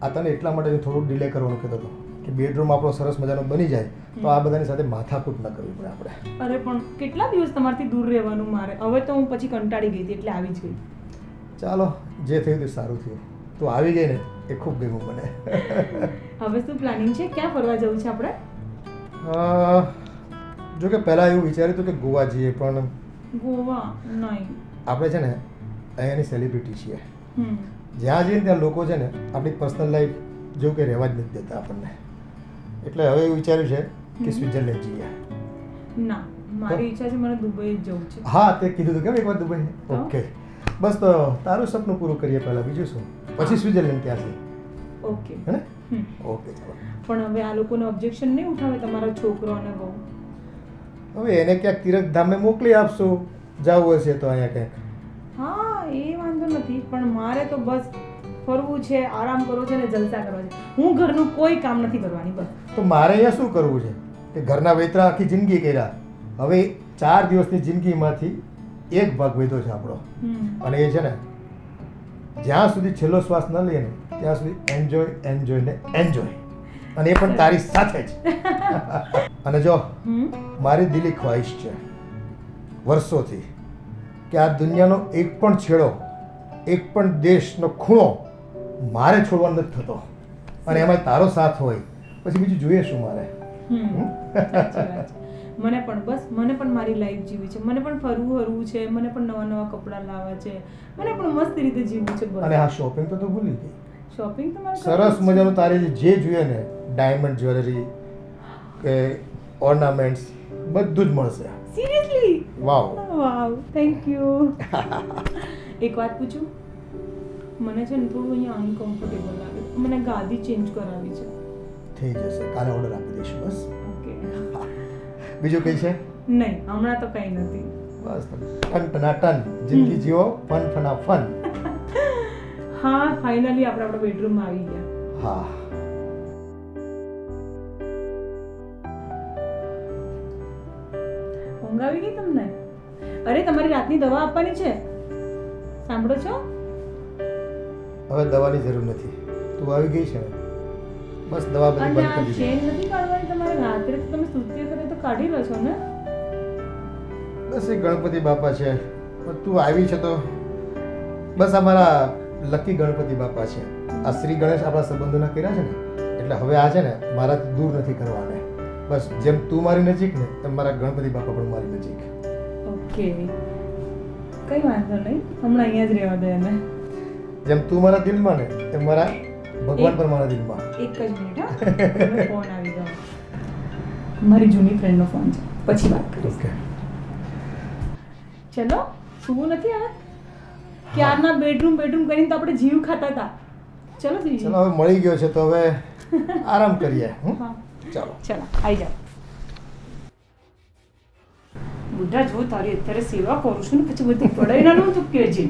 આ તને એટલા માટે થોડું ડિલે કરવાનું કહેતો હતો કે બેડરૂમ આપણો સરસ મજાનો બની જાય તો આ બધાની સાથે માથાકૂટ ન કરવી પડે આપણે. અરે પણ કેટલા દિવસ તમારથી દૂર રહેવાનું મારે? હવે તો હું પછી કંટાળી ગઈ હતી એટલે આવી જ ગઈ. ચાલો, જે થયું તે સારું થયું. તું આવી ગઈ ને એ ખૂબ ગમ્યું મને. હવે શું પ્લાનિંગ છે? ક્યાં ફરવા જવું છે આપણે? જો કે પહેલાં એવું વિચાર્યું હતું કે ગોવા જઈએ, પણ ગોવા નહીં. આપણે છે ને અહીંયાની સેલિબ્રિટી છીએ. હમ જ્યાં જઈએ ને ત્યાં લોકો છે ને આપણી પર્સનલ લાઈફ જેવું કે રહેવા જ નથી દેતા આપણને. એટલે હવે એવું વિચાર્યું છે કે સ્વિટ્ઝરલેન્ડ જઈએ. ના, મારી ઈચ્છા છે મને દુબઈ જ જવું છે. હા, તે કીધું હતું કેમ એકવાર દુબઈ. તો? ઓકે, બસ તો તારું સપનું પૂરું કરીએ પહેલાં, બીજું શું, પછી સ્વિટ્ઝરલેન્ડ ત્યાંથી, ઓકે. હે ને? હમ. ઓકે, ચાલો. પણ હવે આ લોકોને ઓબ્જેક્શન નહીં ઉઠાવે તમારો છોકરો અને બહુ? હવે એને ક્યાંક તીર્થધામે મોકલી આપશું, જવું હશે તો અહીંયા ક્યાંક. હા, એ વાંધો નથી, પણ મારે તો બસ ફરવું છે, આરામ કરવો છે ને જલસા કરવા છે. હું ઘરનું કોઈ કામ નથી કરવાની, બસ. તો મારે અહીંયા શું કરવું છે કે ઘરના વેતરા આખી જિંદગી કર્યા, હવે 4 દિવસની જિંદગીમાંથી એક ભાગ વધ્યો છે આપણો, અને એ છે ને જ્યાં સુધી છેલ્લો શ્વાસ ન લઈએ ને ત્યાં સુધી એન્જોય એન્જોય ને એન્જોય, અને એ પણ તારી સાથે જ. અને જો મારી દિલી ખ્વાહિશ છે વર્ષોથી કે આ દુનિયાનો એક પણ છેડો, એક પણ દેશનો ખૂણો મારે છોડવાનો નથી થતો, અને એમાં તારો સાથ હોય પછી બીજું જોઈએ શું મારે. સાચી વાત છે. મને પણ બસ, મને પણ મારી લાઈફ જીવી છે, મને પણ ફરવું હરવું છે, મને પણ નવા નવા કપડાં લાવવા છે, મને પણ મસ્ત રીતે જીવવું છે. અને બસ. હા, શોપિંગ તો તું ભૂલી ગઈ. શોપિંગ તો મારે સરસ મજાનું તારે જે જોઈએ ને, ડાયમંડ જ્વેલરી કે ઓર્નામેન્ટ્સ બધું જ મળશે. Seriously? Wow. Wow, thank you. એક વાત પૂછું? મને છે ને થોડું અહીંયા અનકમ્ફર્ટેબલ લાગે, મને ગાદી ચેન્જ કરાવી છે. થઈ જશે, કાલે ઓર્ડર આપી દઈશું. બસ ઓકે. બીજું કઈ છે? નહીં, હમણાં તો કંઈ નથી. બસ ટન ટના ટન જિંદગી જીવો, ફન ફના ફન. હા, ફાઇનલી આપણે આપણા બેડરૂમમાં આવી ગયા. હા, ઊંઘ આવી ગઈ તમને? અરે, તમારી રાતની દવા આપવાની છે, સાંભળો છો? હવે દવાની જરૂર નથી, તું આવી ગઈ છે ને, બસ દવા બધી અને બંધ આ કરી દીધી. ચેન નથી કાઢવાની તમારે? રાત્રે તો તમે સૂતી વખતે તો કાઢી લો છો ને? બસ એ ગણપતિ બાપા છે, પણ તું આવી છે તો બસ અમારા લકી ગણપતિ બાપા છે. આ શ્રી ગણેશ આપણા સંબંધોના કર્યા છે ને, એટલે હવે આ છે ને મારાથી દૂર નથી કરવાને. બસ જેમ તું મારી નજીક ને એમ મારા ગણપતિ બાપા પણ મારી નજીક. ઓકે, કઈ વાંધો નહીં, હમણાં અહીંયા જ રહેવા દે એને. જેમ તું મારા દિલમાં ને એમ મારા ભગવાન પણ મારા દિલમાં. એક જ મિનિટ, હા, ફોન આવી ગયો. મારી જૂની ફ્રેન્ડનો ફોન છે, પછી વાત કરીશ. ઓકે, ચલો, સુવું નથી હવે? ક્યારના બેડરૂમ કરીને તો આપણે જીવ ખાતા હતા. ચલો સુઈ ચલો હવે મળી ગયો છે તો હવે આરામ કરીએ. હા, ચાલો. ચલો આવી જાઓ. બુઢા, જો તારી અત્યારે સેવા કરું છું ને, પછી બધી પડાઈ ના તું કહેજે.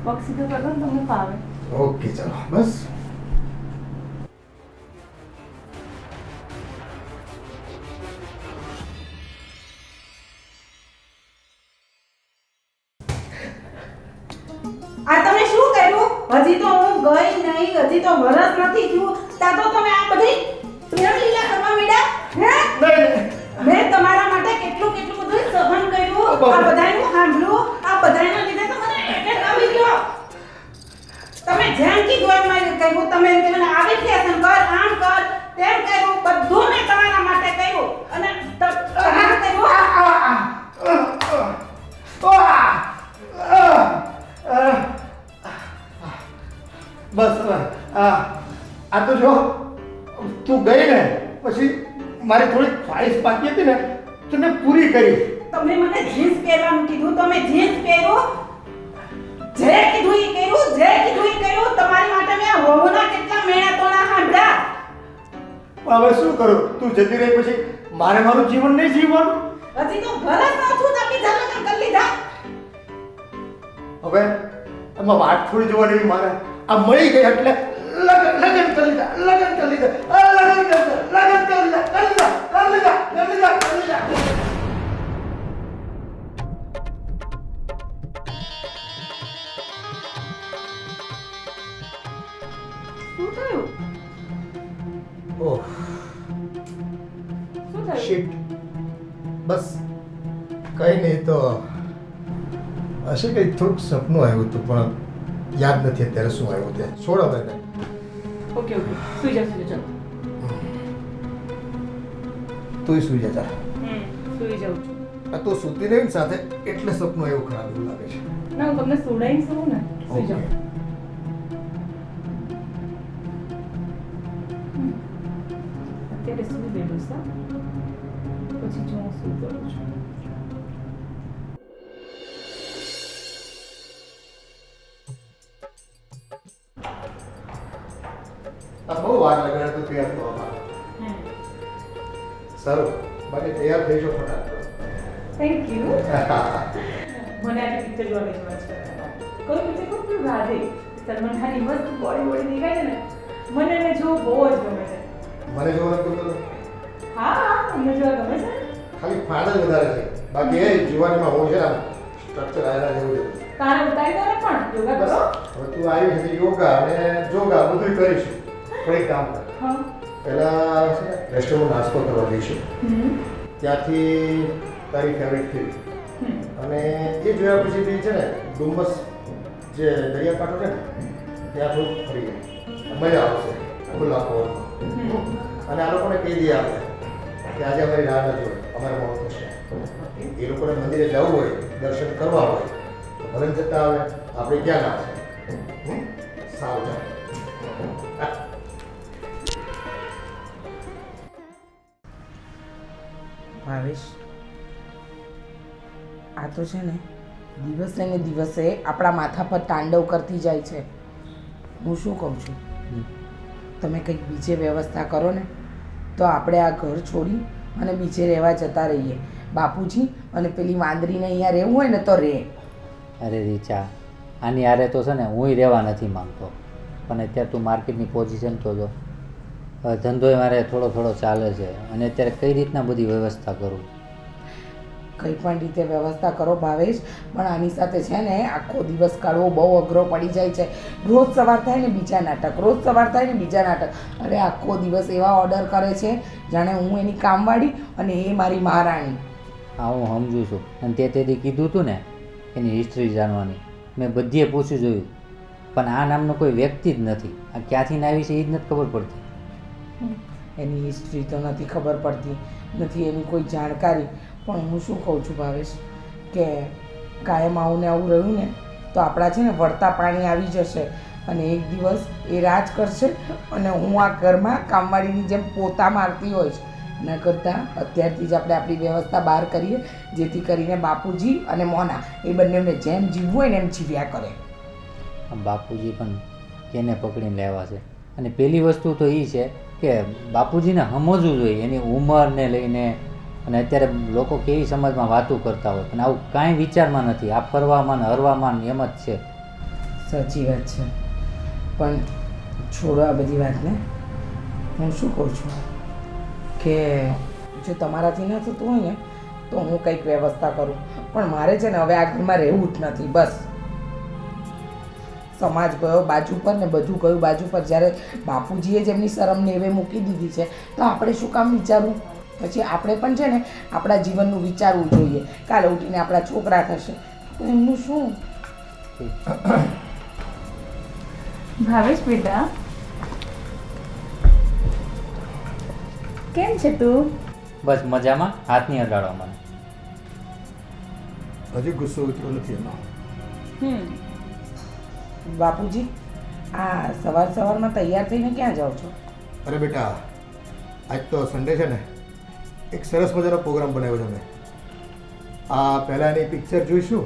પગ સીધો કરો ને, તમને ફાવે. ઓકે, ચાલો બસ. આ તમે શું કર્યું? હજી તો હું ગઈ નહીં, હજી તો વરસ નથી થયું, ત્યાં તો તમે આ બધી પ્રેમ લીલા કરવા માંડ્યા? હે? મેં તમારા માટે કેટલું બધું સહન કર્યું, આ બધાયનું સાંભળ્યું, આ બધાયના લીધે તો મને એટેક આવી ગયો. તમે જેમ કીધું એમ મેં કર્યું, તમે એમ કીધું ને આવી ફેશન કર, આમ કર, તેમ કર્યું, બધું મેં તમારા માટે કર્યું, અને તમારે કર્યું. બસ હવે આ તો જો તું ગઈ ને પછી મારી થોડી ખ્વાહિશ બાકી હતી ને તો મેં પૂરી કરી. તમે મને જીન્સ પહેરવાનું કીધું, તમે જીન્સ પહેરો, જે કીધું એ કર્યું, જે કીધું એ કર્યું. તમારી માટે મેં હોવના કેટલા મેણા તોણા સાંભળ્યા. પણ હવે શું કરું, તું જતી રહી પછી મારે મારું જીવન નહીં જીવવાનું. હજી તો વરસ ન થયું તો બીજા લગ્ન કરી લીધા. હવે એમાં વાત થોડી જોવાની મારે. આ મળી ગઈ એટલે લગન કરી લીધા, લગન કરી લીધા, લગન કરી લીધા. શું થયું? ઓહ શું થયું? શિટ. બસ કઈ નહીં તો હશે કંઈક થોડુંક સપનું આવ્યું હતું પણ યાદ નથી અત્યારે શું આવ્યું તે છોડ હવે ને ઓકે સુઈ જાઓ ચાલો તું સુઈ જા જા સુઈ જાઉં છું આ તો સૂતી રહી ને સાથે એટલે સપનું એવું ખરાબ એવું લાગે છે ના હું તમને સુડાઈને સુવું ને સુઈ જાઓ અત્યારે સુધી બેઠું સા પછી જો હું સુઈ કરું છું આ બહુ વાર લગાડે તો તૈયાર થવામાં સારું બાકી તૈયાર થઈ જાઓ ફટાફટ થેન્ક યુ મને આજે પિક્ચર જોવા જવા છે કયું પિક્ચર કહું રાધે સલમાન ખાનની મસ્ત બોડી બોડી દેખાય છે ને મને એને જોવું બહુ જ ગમે છે મને જોવાનું ગમતું નથી. હા તમને જોવા ગમે છે ખાલી ફાડ જ વધારે છે બાકી એ જીવનમાં હોવું છે ને સ્ટ્રક્ચર આવેલા જેવું છે તારે ઉતારી દો ને પણ યોગા કરો હવે તું આવી છે યોગા અને જોગા બધું કરીશું પણ એક કામ કર હા પહેલા છે ને રેસ્ટોરન્ટ નાસ્તો કરવા જઈશું ત્યાંથી તારી ફેવરેટ ફિલ્મ અને એ જોયા પછી બી છે ને ડુમસ જે દરિયાકાંઠો છે ને ત્યાં થોડુંક ફરી મજા આવશે ખુલ્લા પવનમાં અને આ લોકોને કહી દઈએ આપણે કે આજે અમારી રાહ ન જોઈએ અમારે મોડું થશે એ લોકોને મંદિરે જવું હોય દર્શન કરવા હોય તો ભલે જતા આવે આપણે ક્યાં ના છે સારું ચાલો ભાવેશ આ તો છે ને દિવસે ને દિવસે આપણા માથા પર તાંડવ કરતી જાય છે હું શું કહું છું તમે કંઈક બીજે વ્યવસ્થા કરો ને તો આપણે આ ઘર છોડી અને બીજે રહેવા જતા રહીએ બાપુજી અને પેલી વાંદરીને અહીંયા રહેવું હોય ને તો રહે અરે રીચા આની આરે તો છે ને હુંય રહેવા નથી માંગતો પણ અત્યારે તું માર્કેટની પોઝિશન તો જો હવે ધંધોય મારે થોડો થોડો ચાલે છે અને અત્યારે કઈ રીતના બધી વ્યવસ્થા કરું કંઈ પણ રીતે વ્યવસ્થા કરો ભાવેશ પણ આની સાથે છે ને આખો દિવસ કાઢવો બહુ અઘરો પડી જાય છે રોજ સવાર થાય ને બીજા નાટક રોજ સવાર થાય ને બીજા નાટક અરે આખો દિવસ એવા ઓર્ડર કરે છે જાણે હું એની કામવાળી અને એ મારી મહારાણી હા હું સમજુ છું અને તે તેથી કીધું હતું ને એની હિસ્ટ્રી જાણવાની મેં બધીએ પૂછ્યું જોયું પણ આ નામનો કોઈ વ્યક્તિ જ નથી આ ક્યાંથી ના આવી છે એ જ નથી ખબર પડતી એની હિસ્ટ્રી તો નથી ખબર પડતી નથી એની કોઈ જાણકારી પણ હું શું કહું છું ભાવેશ કે કાયમ આવું ને આવું રહ્યું ને તો આપણા છે ને વળતા પાણી આવી જશે અને એક દિવસ એ રાજ કરશે અને હું આ ઘરમાં કામવાળીની જેમ પોતા મારતી હોઈશ એના કરતાં અત્યારથી જ આપણે આપણી વ્યવસ્થા બહાર કરીએ જેથી કરીને બાપુજી અને મોના એ બંનેને જેમ જીવવું હોય ને એમ જીવ્યા કરે બાપુજી પણ કેને પકડીને લેવા છે અને પહેલી વસ્તુ તો એ છે કે બાપુજીને સમજવું જોઈએ એની ઉંમરને લઈને અને અત્યારે લોકો કેવી સમાજમાં વાતું કરતા હોય પણ આવું કાંઈ વિચારમાં નથી આ ફરવામાં ને હરવામાં ને એમ જ છે સાચી વાત છે પણ છોડો આ બધી વાતને હું શું કહું છું કે જો તમારાથી ન થતું હોય ને તો હું કંઈક વ્યવસ્થા કરું પણ મારે છે ને હવે આ ઘરમાં રહેવું જ નથી બસ સમાજ ગયો બાજુ પર ને બધું ગયું બાજુ પર જ્યારે બાપુજીએ જ એમની શરમ નેવે મૂકી દીધી છે તો આપણે શું કામ વિચારવું પછી આપણે પણ છે ને આપણા જીવનનું વિચારવું જોઈએ કાલે ઉઠીને આપણા છોકરા થશે તો એમનું શું ભાવેશ બેટા કેમ છે તું બસ મજામાં હાથની અડાડો મને હજી ગુસ્સો ઉતર્યો નથી એનો બાપુજી આ સવાર સવારમાં તૈયાર થઈને ક્યાં જાઓ છો અરે બેટા આજ તો સન્ડે છે ને એક સરસ મજાનો પ્રોગ્રામ બનાવ્યો છે મેં આ પહેલાં એની પિક્ચર જોઈશું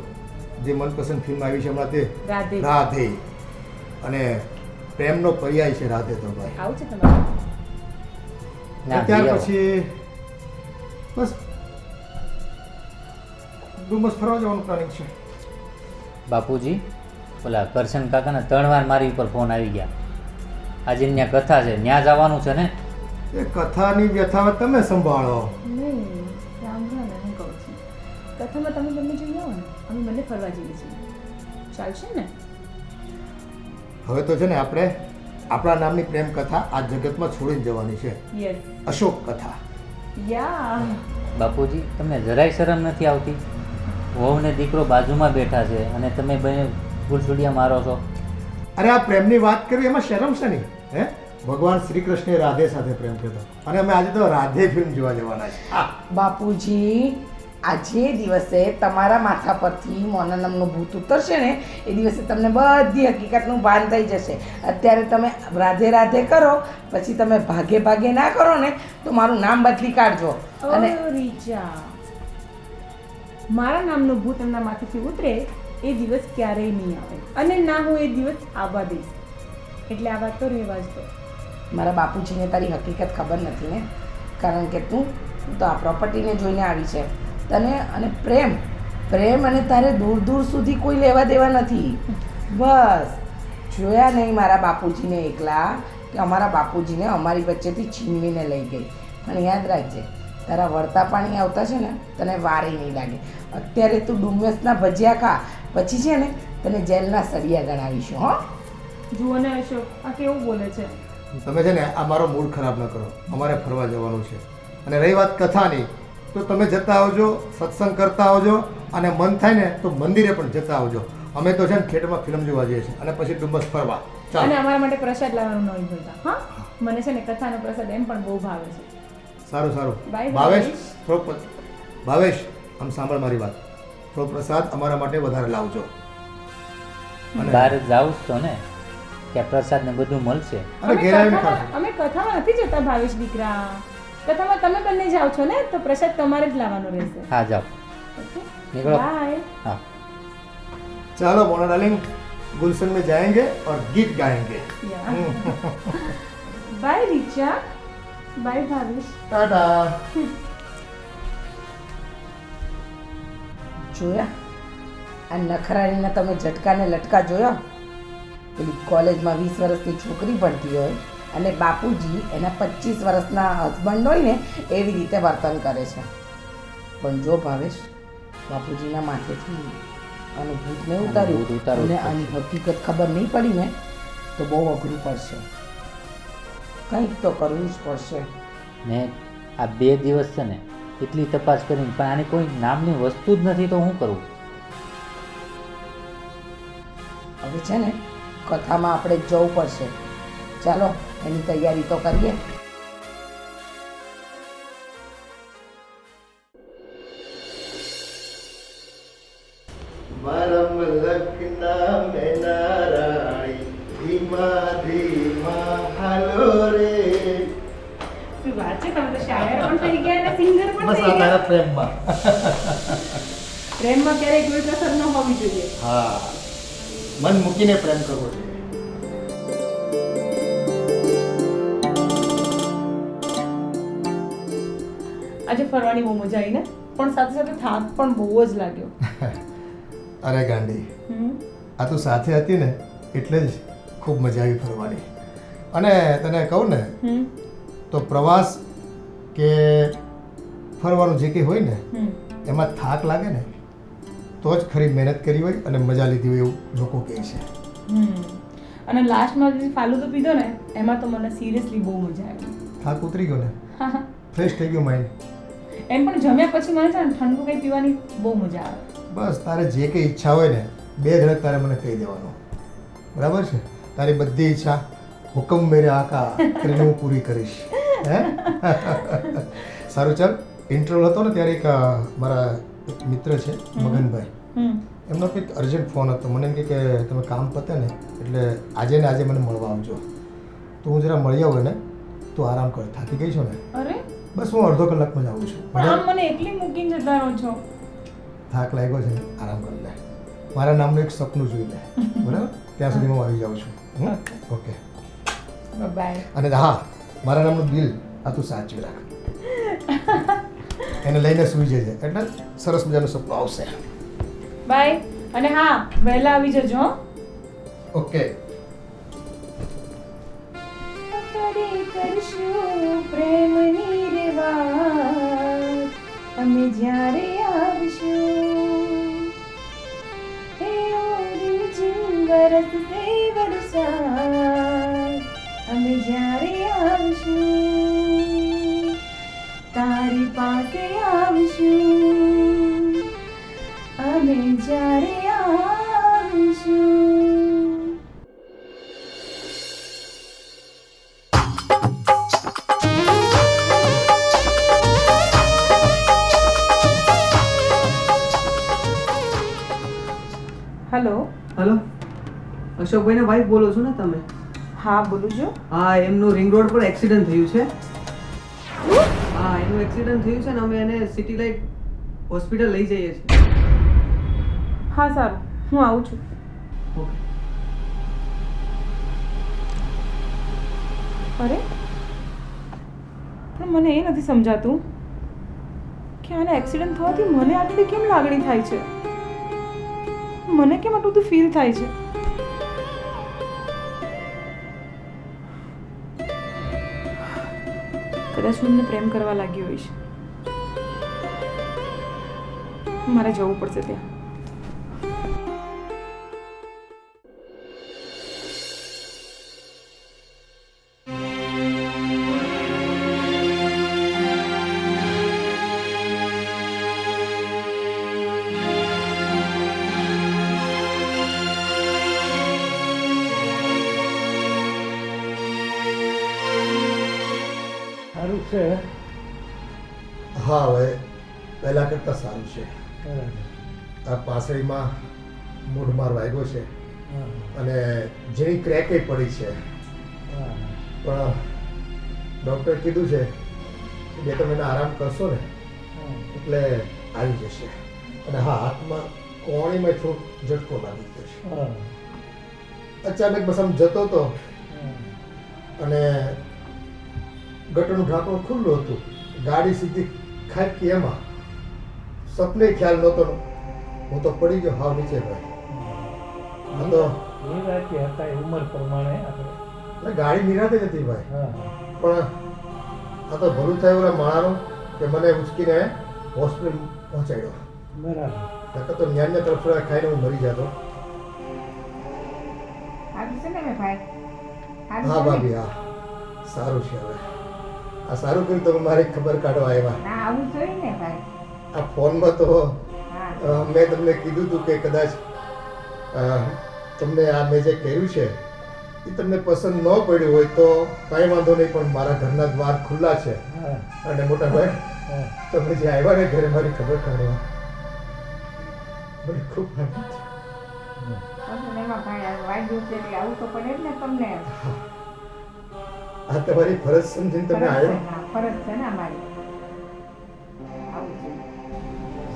જે મનપસંદ ફિલ્મ આવી છે હમણાં તે રાધે રાધે અને પ્રેમનો પર્યાય છે રાધે તો ભાઈ આવું છે તમારે ના, ત્યાર બી આવો. પછી બસ ડુમસ ફરવા જવાનું પ્લાનિંગ છે બાપુજી ઓલા કરશન કાકાના 3 વાર મારી ઉપર ફોન આવી ગયા આજે ત્યાં કથા છે ત્યાં જવાનું છે ને એ કથાની વ્યથા તમે સંભાળો નહીં સાંભળો ને હું કહું છું કથામાં તમે બંને જઈ આવો ને અમે બંને ફરવા જઈએ છીએ ચાલશે ને હવે તો છે ને આપણે આપણા નામની પ્રેમ કથા આ જગતમાં છોડીને જવાની છે યસ અશોક કથા યા બાપુજી તમને જરાય શરમ નથી આવતી વહુ ને દીકરો બાજુમાં બેઠા છે અને તમે બંને ફૂલછોડિયા મારો છો. અરે આ પ્રેમની વાત કરવી એમાં શરમ છે નહીં હે? ભગવાન શ્રી કૃષ્ણે રાધે સાથે પ્રેમ કર્યો અને અમે આજે તો રાધે ફિલ્મ જોવા જવાના છે. બાપુજી, આજે દિવસે તમારા માથા પરથી મોનાનમનું ભૂત ઉતરશે ને એ દિવસે તમને બધી હકીકતનું ભાન થઈ જશે. અત્યારે તમે રાધે રાધે કરો, પછી તમે ભાગે ભાગે ના કરો ને તો મારું નામ બદલી કાઢજો. અને રીચા, મારા નામનું ભૂત એમના માથેથી ઉતરે એ દિવસ ક્યારેય નહીં આવે અને ના હું એ દિવસ આવવા દઈશ. એટલે આ વાત તો રહેવા જ દો. મારા બાપુજીને તારી હકીકત ખબર નથી ને, કારણ કે તું તો આ પ્રોપર્ટીને જોઈને આવી છે. તને અને પ્રેમ અને તારે દૂર દૂર સુધી કોઈ લેવા દેવા નથી. બસ જોયા નહીં મારા બાપુજીને એકલા કે અમારા બાપુજીને અમારી વચ્ચેથી છીનવીને લઈ ગઈ. પણ યાદ રાખજે, તારા વળતા પાણી આવતા છે ને તને વારે નહીં લાગે. અત્યારે તું ડુમસના ભજીયા ખા, પછી છે ને તને જેલના સળિયા ગણાવીશું. હો જુઓ ને અશોક, આ કેવું બોલે છે. તમે છે ને આ મારો મૂડ ખરાબ ન કરો. અમારે ફરવા જવાનું છે અને રહી વાત કથાની તો તમે જતા આવજો, સત્સંગ કરતા આવજો અને મન થાય ને તો મંદિરે પણ જતા આવજો. અમે તો છે ને થિયેટરમાં ફિલ્મ જોવા જઈએ છીએ અને પછી ડુમ્બસ ફરવા. અને ચાલો. અમારા માટે પ્રસાદ લાવવાનું નહીં ભૂલતા. હા, મને છે ને કથાનો પ્રસાદ એમ પણ બહુ ભાવે છે. સારું સારું. Bye, ભાવેશ, ભાવેશ. ભાવેશ, આમ સાંભળ મારી વાત. થોડો પ્રસાદ અમારા માટે વધારે લાવજો. અને બહાર જાઉં જ તો ને, ત્યાં પ્રસાદ ને બધું મળશે. અરે ઘેર આવીને ખાશો. અમે કથામાં નથી જતા ભાવેશ દીકરા. કથામાં તમે બંને જાઓ છો ને તો પ્રસાદ તમારે જ લાવવાનો રહેશે. હા જાઓ, નીકળો. બાય. હા. चलो मोना डार्लिंग, गुलशन में जाएंगे और गीत गाएंगे. Bye Richa, bye Bhavesh. Tata. જોયા આ નખરાણીના તમે ઝટકાને લટકા જોયો? પેલી કોલેજમાં 20 વર્ષની છોકરી ભણતી હોય અને બાપુજી એના 25 વર્ષના હસબન્ડ હોય ને એવી રીતે વર્તન કરે છે. પણ જો ભાવેશ, બાપુજીના માથેથી આનું ભૂત નહીં ભૂત ઉતાર્યું ઉતારવું અને જ આની હકીકત ખબર નહીં પડી ને તો બહુ અઘરું પડશે. કંઈક તો કરવું જ પડશે. મેં આ 2 દિવસ છે ને એટલી તપાસ કરીને પણ આની કોઈ નામની વસ્તુ જ નથી, તો હું કરું? હવે છે ને કથામાં આપણે જવું પડશે. ચાલો એની તૈયારી તો કરીએ. मरम लखना में नारायणी धीमा धीमा हालो रे. શું વાત છે, તમે તો શાયર પણ થઈ ગયા અને સિંગર પણ બસ થઈ આ ગયા. તારા પ્રેમમાં. પ્રેમમાં ક્યારેય કોઈ કસર ન હોવી જોઈએ. હા, મન મૂકીને પ્રેમ કરવો જોઈએ. આજે ફરવાની બહુ મજા આવી ને, પણ સાથે સાથે થાક પણ બહુ જ લાગ્યો. અરે ગાંડી, હમ. આ તું સાથે હતી ને એટલે જ ખૂબ મજા આવી ફરવાની. અને તને કહું ને હમ. તો પ્રવાસ કે ફરવાનું જે કંઈ હોય ને હમ. એમાં થાક લાગે ને તો જ ખરી મહેનત કરી હોય અને મજા લીધી હોય એવું લોકો કહે છે. હમ. અને લાસ્ટમાં જે ફાલુદો પીધો ને એમાં તો મને સિરિયસલી બહુ મજા આવી. થાક ઉતરી ગયો ને, હા, હા. ફ્રેશ થઈ ગયું માઇન્ડ. એમ પણ જમ્યા પછી મને છે ને ઠંડુ કંઈ પીવાની બહુ મજા આવે. બસ તારે જે કંઈ ઈચ્છા હોય ને 2 ધડક તારે મને કહી દેવાનું, બરાબર છે? તારી બધી ઈચ્છા હુકમ મેરે આકા કરીને હું પૂરી કરીશ. હે સારું, ચાલ. ઇન્ટરવ્યુ હતો ને ત્યારે એક મારા એક મિત્ર છે મગનભાઈ, હમ. એમનો કંઈક અર્જન્ટ ફોન હતો. મને એમ કહે કે તમે કામ પતે ને એટલે આજે ને આજે મને મળવા આવજો. તો હું જરા મળ્યા હોય ને તો આરામ કર. થાકી ગઈ છો ને? અરે બસ હું અડધો કલાકમાં જ આવું છું. પણ આમ મને એકલી મૂકીને જતા રહો છો. થાક લાગ્યો છે ને, આરામ કરી લે. મારા નામનું એક સપનું જોઈ લે, બરાબર? ત્યાં સુધી હું આવી જાઉં છું. Okay, bye. અને હા, મારા નામનું બિલ આ તું સાચવી રાખ. એને લઈને સૂઈ જજે એટલે સરસ મજાનું સપનું આવશે. બાય. અને હા, વહેલા આવી જજો. હો. ઓકે. ફરી કરશું પ્રેમની રે વાત, અમે જ્યારે આવશું હે ઓરી જીવરસતે વરસાદ, અમે જ્યારે આવશું તારી પાસે આવશું મને જ્યારે આવશું. હલો. હલો, અશોકભાઈના વાઈફ બોલો છો ને તમે? હા બોલું છું. હા, એમનું રિંગ રોડ પર એક્સિડન્ટ થયું છે. હા, એનું એક્સિડન્ટ થયું છે ને અમે એને સિટી લાઇટ હોસ્પિટલ લઈ જઈએ છીએ. હા સારું, હું આવું છું. ઓકે. અરે પણ મને એ નથી સમજાતું કે આને એક્સિડન્ટ થવાથી મને આટલી કેમ લાગણી થાય છે. મને કેમ આટલું બધું ફીલ થાય છે. કદાચ હું એમને પ્રેમ કરવા લાગી હોઈશ. મારે જવું પડશે ત્યાં. સારું છે. હા, હવે પહેલાં કરતાં સારું છે. બરાબર. આ પાસળીમાં મૂઢમાર વાગ્યો છે હા, અને જેની ક્રેકે પડી છે, હા, પણ ડૉક્ટરે કીધું છે કે 2-3 મહિના આરામ કરશો ને હા. એટલે આવી જશે. અને હા, હાથમાં કોણીમાં થોડોક ઝટકો લાગી ગયો છે. હા, અચાનક બસ આમ જતો હતો હા. અને ગટરનું ઢાંકણું ખુલ્લું હતું, ગાડી સીધી ખાબકી એમાં. સપને ખ્યાલ નહોતો, હું તો પડી ગયો હાવ નીચે ભાઈ. આ તો નિરાંતે હતા એ ઉંમર પ્રમાણે આપણે. એટલે ગાડી નિરાતે જ હતી ભાઈ, હા, હા. પણ આ તો ભલું થયું ઓલા માણાનું કે મને ઉચકીને હોસ્પિટલ પહોંચાડ્યો. બરાબર. નકર તો ન્યાન્ય તરફડા ખાઈને હું મરી જતો. હા ભાભી, હા સારું છે. હવે આ સારું કર્યું તમે મારી ખબર કાઢવા આવ્યા. આવું જોઈએ ને ભાઈ. આ ફોનમાં તો મેં તમને કીધું હતું કે કદાચ તમને આ મેં જે કર્યું છે એ તમને પસંદ ન પડ્યું હોય તો કાંઈ વાંધો નહીં, પણ મારા ઘરના દ્વાર ખુલ્લા છે. હા, અને મોટા ભાઈ, હા. તમે જે આવ્યા ને ઘરે મારી ખબર કાઢવા, મને ખૂબ આનંદ છે. આવું તો પડે જ ને તમને. આ તમારી ફરજ સમજીને તમે આવ્યો. ફરજ છે ને અમારી.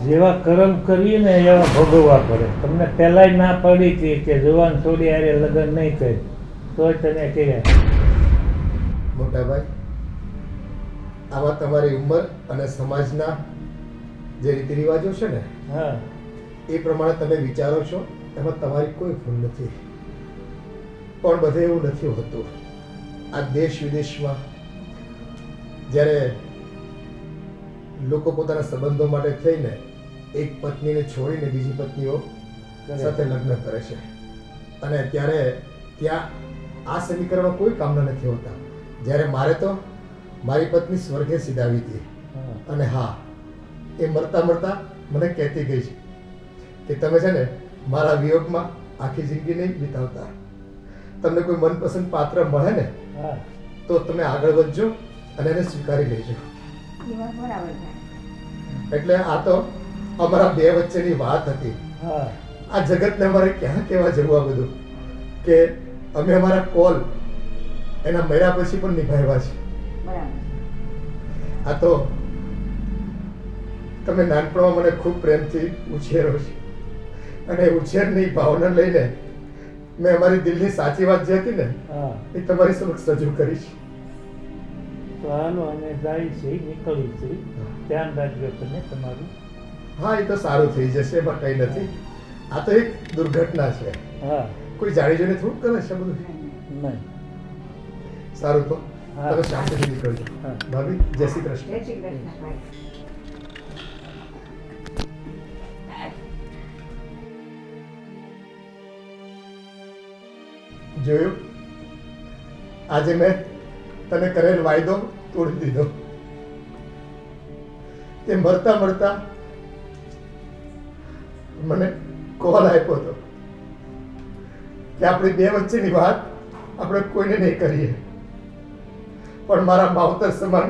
જેવા કર્મ કરીએ ને એવા ભોગવવા પડે. તમને પહેલાંય ના પડી હતી કે જવાન થોડી હારે લગ્ન નહીં કરી, તોય તને કહ્યા. મોટા ભાઈ, આમાં તમારી ઉંમર અને સમાજના જે રીતિ રિવાજો છે ને હા, એ પ્રમાણે તમે વિચારો છો, એમાં તમારી કોઈ ભૂલ નથી. પણ બધે એવું નથી હોતું. આ દેશ વિદેશમાં જ્યારે લોકો પોતાના સંબંધો માટે થઈને એક પત્નીને છોડીને બીજી પત્નીઓ સાથે લગ્ન કરે છે, અને ત્યારે ત્યાં આ સમીકરણો કોઈ કામના નથી હોતા. જ્યારે મારે તો મારી પત્ની સ્વર્ગે સીધાવી હતી, હા. અને હા, એ મરતા મરતા મને કહેતી ગઈ છે કે તમે છે ને મારા વિયોગમાં આખી જિંદગી નહીં વિતાવતા. તમને કોઈ મનપસંદ પાત્ર મળે ને હા. તો તમે આગળ વધજો અને એને સ્વીકારી લેજો. એટલે આ તો અમારા બે વચ્ચેની વાત હતી. હા. આ જગતને અમારે ક્યાં કહેવા જવું આ બધું, કે અમે અમારા કોલ એના મર્યા પછી પણ નિભાવ્યા છે. આ તો તમે નાનપણમાં મને ખૂબ પ્રેમથી ઉછેરો છે, અને ઉછેરની ભાવના લઈને મેં અમારી દિલની સાચી વાત જે હતી ને હા. એ તમારી સમક્ષ રજૂ કરીશ. તો હાલો અમે જાય છે, નીકળી છે. ધ્યાન રાખજો તમે તમારું. હા, એ તો સારું થઈ જશે, એમાં કંઈ નથી. આ તો એક દુર્ઘટના છે, હા. કોઈ જાણી જોઈને થોડું કરે છે બધું. નહીં. સારું, તો હા. તમે શાંતિથી નીકળજો. હા. ભાભી, જય શ્રી કૃષ્ણ. જય શ્રી કૃષ્ણ ભાઈ. જોયું, આજે મેં તને કરેલ વાયદો તોડી દીધો. તે મરતા મરતા મને કોલ આપ્યો હતો કે આપણી બે વચ્ચેની વાત આપણે કોઈને નહીં કરીએ, પણ મારા માવતર સમાન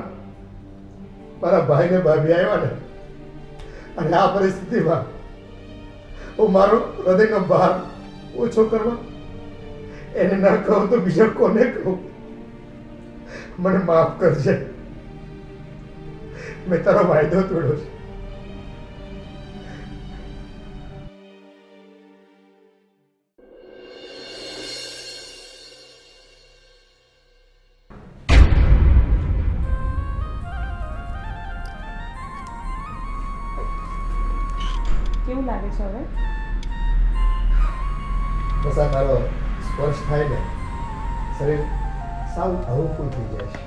મારા ભાઈને ભાભી આવ્યા ને, અને આ પરિસ્થિતિમાં હું મારો હૃદયનો ભાર ઓછો કરવા એને ના કહું તો બીજા કોને કહું? મને માફ કરજે, મેં તારો વાયદો તોડ્યો છે. કેવું લાગે છે હવે? બસ આ તારો સ્પર્શ થાય ને શરીર સાવ હળવું થઈ જાય છે.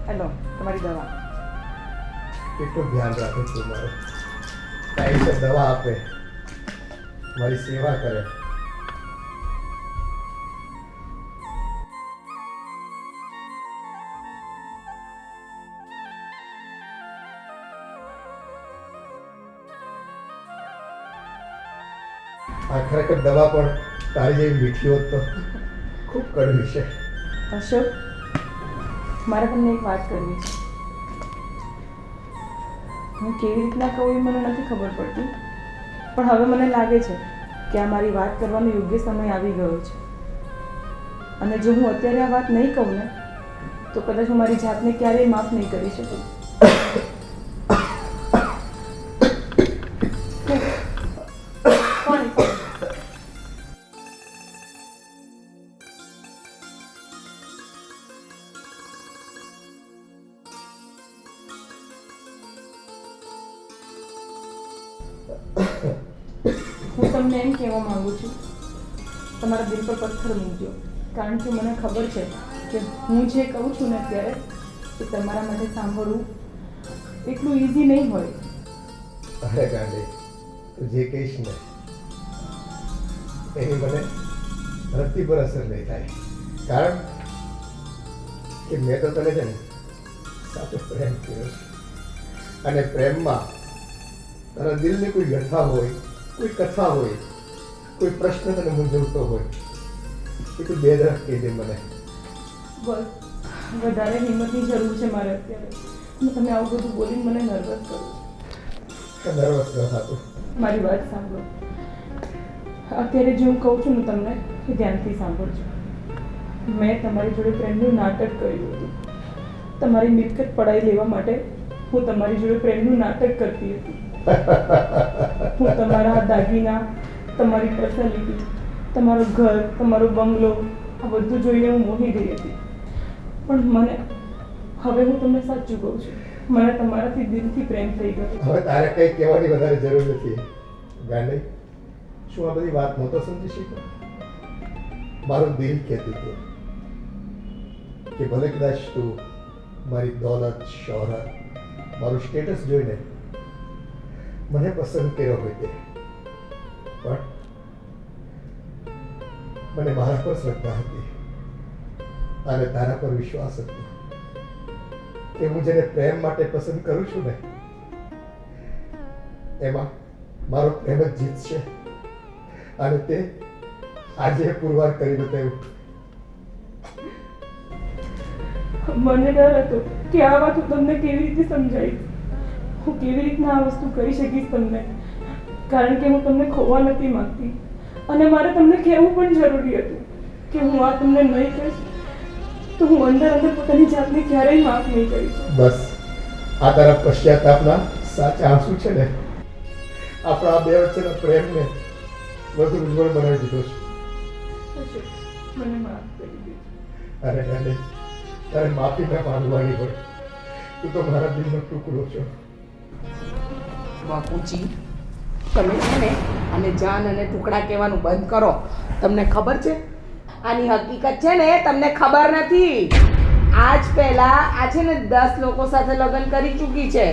હેલો, તમારી દવા. એટલું ધ્યાન રાખું છું મારું, ટાઈમસર દવા આપે, મારી સેવા કરે. આ ખરેખર દવા પણ તારી જેવી મીઠી હોત તો ખૂબ કડવી છે. અશોક, મારે તમને એક વાત કરવી છે. હું કેવી રીતના કહું એ મને નથી ખબર પડતી, પણ હવે મને લાગે છે કે આ મારી વાત કરવાનો યોગ્ય સમય આવી ગયો છે. અને જો હું અત્યારે આ વાત નહીં કહું ને તો કદાચ હું મારી જાતને ક્યારેય માફ નહીં કરી શકું. કોણ? હું તમને એમ કહેવા માંગુ છું, તમારા દિલ પર પથ્થર મૂકજો, કારણ કે મને ખબર છે કે હું જે કહું છું ને અત્યારે એ તમારા માટે સાંભળવું એટલું ઇઝી નહીં હોય. અરે ગાંડી, તું જે કહીશ ને એની મને ધરતી પર અસર નહીં થાય, કારણ કે મેં તો તને છે ને સાચો પ્રેમ કર્યો છે. અને પ્રેમમાં તારા દિલની કોઈ વ્યથા હોય, કોઈ કથા હોય, કોઈ પ્રશ્ન તને મૂંઝવતો હોય એ તું બે દરફ કહી દે મને. બસ વધારે હિંમતની જરૂર છે મારે અત્યારે. અને તમે આવું બધું બોલીને મને નર્વસ કરો છો. નર્વસ ન થતું. મારી વાત સાંભળો. અત્યારે જે હું કહું છું ને તમને એ ધ્યાનથી સાંભળજો. મેં તમારી જોડે પ્રેમનું નાટક કર્યું હતું. તમારી મિલકત પડાવી લેવા માટે હું તમારી જોડે પ્રેમનું નાટક કરતી હતી. હું તમારા દાગીના, તમારી પર્સનાલિટી, તમારું ઘર, તમારો બંગલો આ બધું જોઈને હું મોહી ગઈ હતી. પણ મને હવે હું તમને સાચું કહું છું, મને તમારાથી દિલથી પ્રેમ થઈ ગયો. હવે તારે કંઈ કહેવાની વધારે જરૂર નથી ગાંડી. શું આ બધી વાત નહોતો સમજી શક્યો? મારું દિલ કહેતું હતું કે ભલે કદાચ તું મારી દોલત, શોહરત, મારું સ્ટેટસ જોઈને મને પસંદ કર્યો હોય તે, પણ મને મારા પર શ્રદ્ધા હતી અને તારા પર વિશ્વાસ હતો કે હું જેને પ્રેમ માટે પસંદ કરું છું ને એમાં મારો પ્રેમ જ જીતશે. અને તે આજે પુરવાર કરી બતાવ્યું. મને ડર હતો કે આ વાત હું તમને કેવી રીતે સમજાવીશ, હું કેવી રીતના આ વસ્તુ કરી શકીશ તમને, કારણ કે હું તમને ખોવા નથી માંગતી અને મારે તમને કહેવું પણ જરૂરી હતું કે હું આ તમને નહીં કહીશ તો હું અંદર અંદર પોતાની જાતને ક્યારેય માફ નહીં કરીશ. બસ આ તારા પશ્ચાતાપના સાચા આંસુ છે ને આપણા આ બે વચ્ચેના પ્રેમને વધુ ઉજ્જવળ બનાવી દીધો છે. અશોક, મને માફ કરી દેજો. અરે ગાંડી, તારે માફી ના માંગવાની હોય, તું તો મારા દિલનો ટુકડો છો. બાપુજી, તમે છે ને અને જાન અને ટુકડા કહેવાનું બંધ કરો. તમને ખબર છે આની હકીકત છે ને તમને ખબર નથી. આજ પહેલા આ છે ને 10 લોકો સાથે લગ્ન કરી ચૂકી છે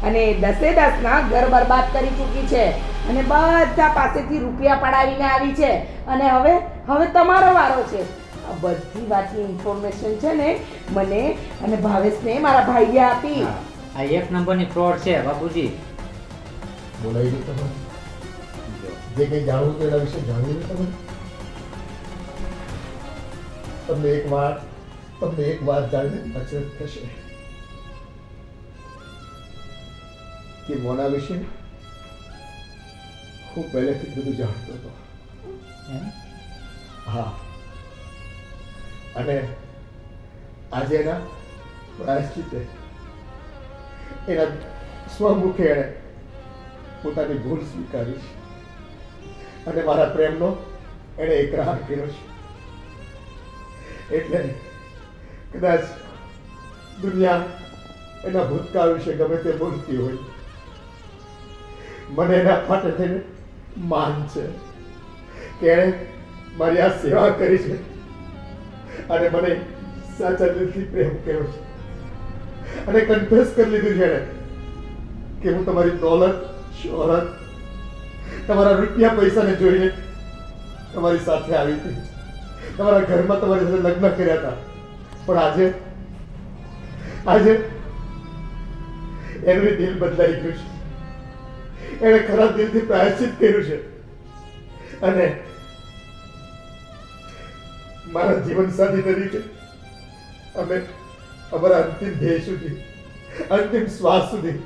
અને 10ના ઘર બરબાદ કરી ચૂકી છે અને બધા પાસેથી રૂપિયા પડાવીને આવી છે અને હવે તમારો વારો છે. આ બધી વાતની ઇન્ફોર્મેશન છે ને મને અને ભાવેશને મારા ભાઈએ આપી. આ એક નંબરની ફ્રોડ છે બાપુજી. બોલાવી દે તમે જો જે કંઈ જાણવું તો એના વિશે જાણવી દે તમે તમને એક વાત જાણીને અચરજ થશે કે મોના વિશે હું પહેલેથી જ બધું જાણતો હતો. એમ હા, અને આજે એના પ્રાયશ્ચિત્તે એના સ્વમુખે એણે પોતાની ભૂલ સ્વીકારી છે અને મારા પ્રેમનો એણે એકરાર કર્યો છે. એટલે કદાચ દુનિયા એના ભૂતકાળ વિશે ગમે તે બોલતી હોય, મને એના માટે થઈને માન છે કે એણે મારી આ સેવા કરી છે અને મને સાચા દિલથી પ્રેમ કર્યો છે અને કન્ફેસ કરી લીધું છે એણે કે હું તમારી દોલત, શોહરત, તમારા રૂપિયા પૈસાને જોઈને તમારી સાથે આવી હતી, તમારા ઘરમાં તમારી સાથે લગ્ન કર્યા હતા, પણ આજે એનું દિલ બદલાઈ ગયું છે. એણે ખરા દિલથી પ્રાયશ્ચિત કર્યું છે અને મારા જીવનસાથી તરીકે અમે અમારા અંતિમ ધ્યેય સુધી, અંતિમ શ્વાસ સુધી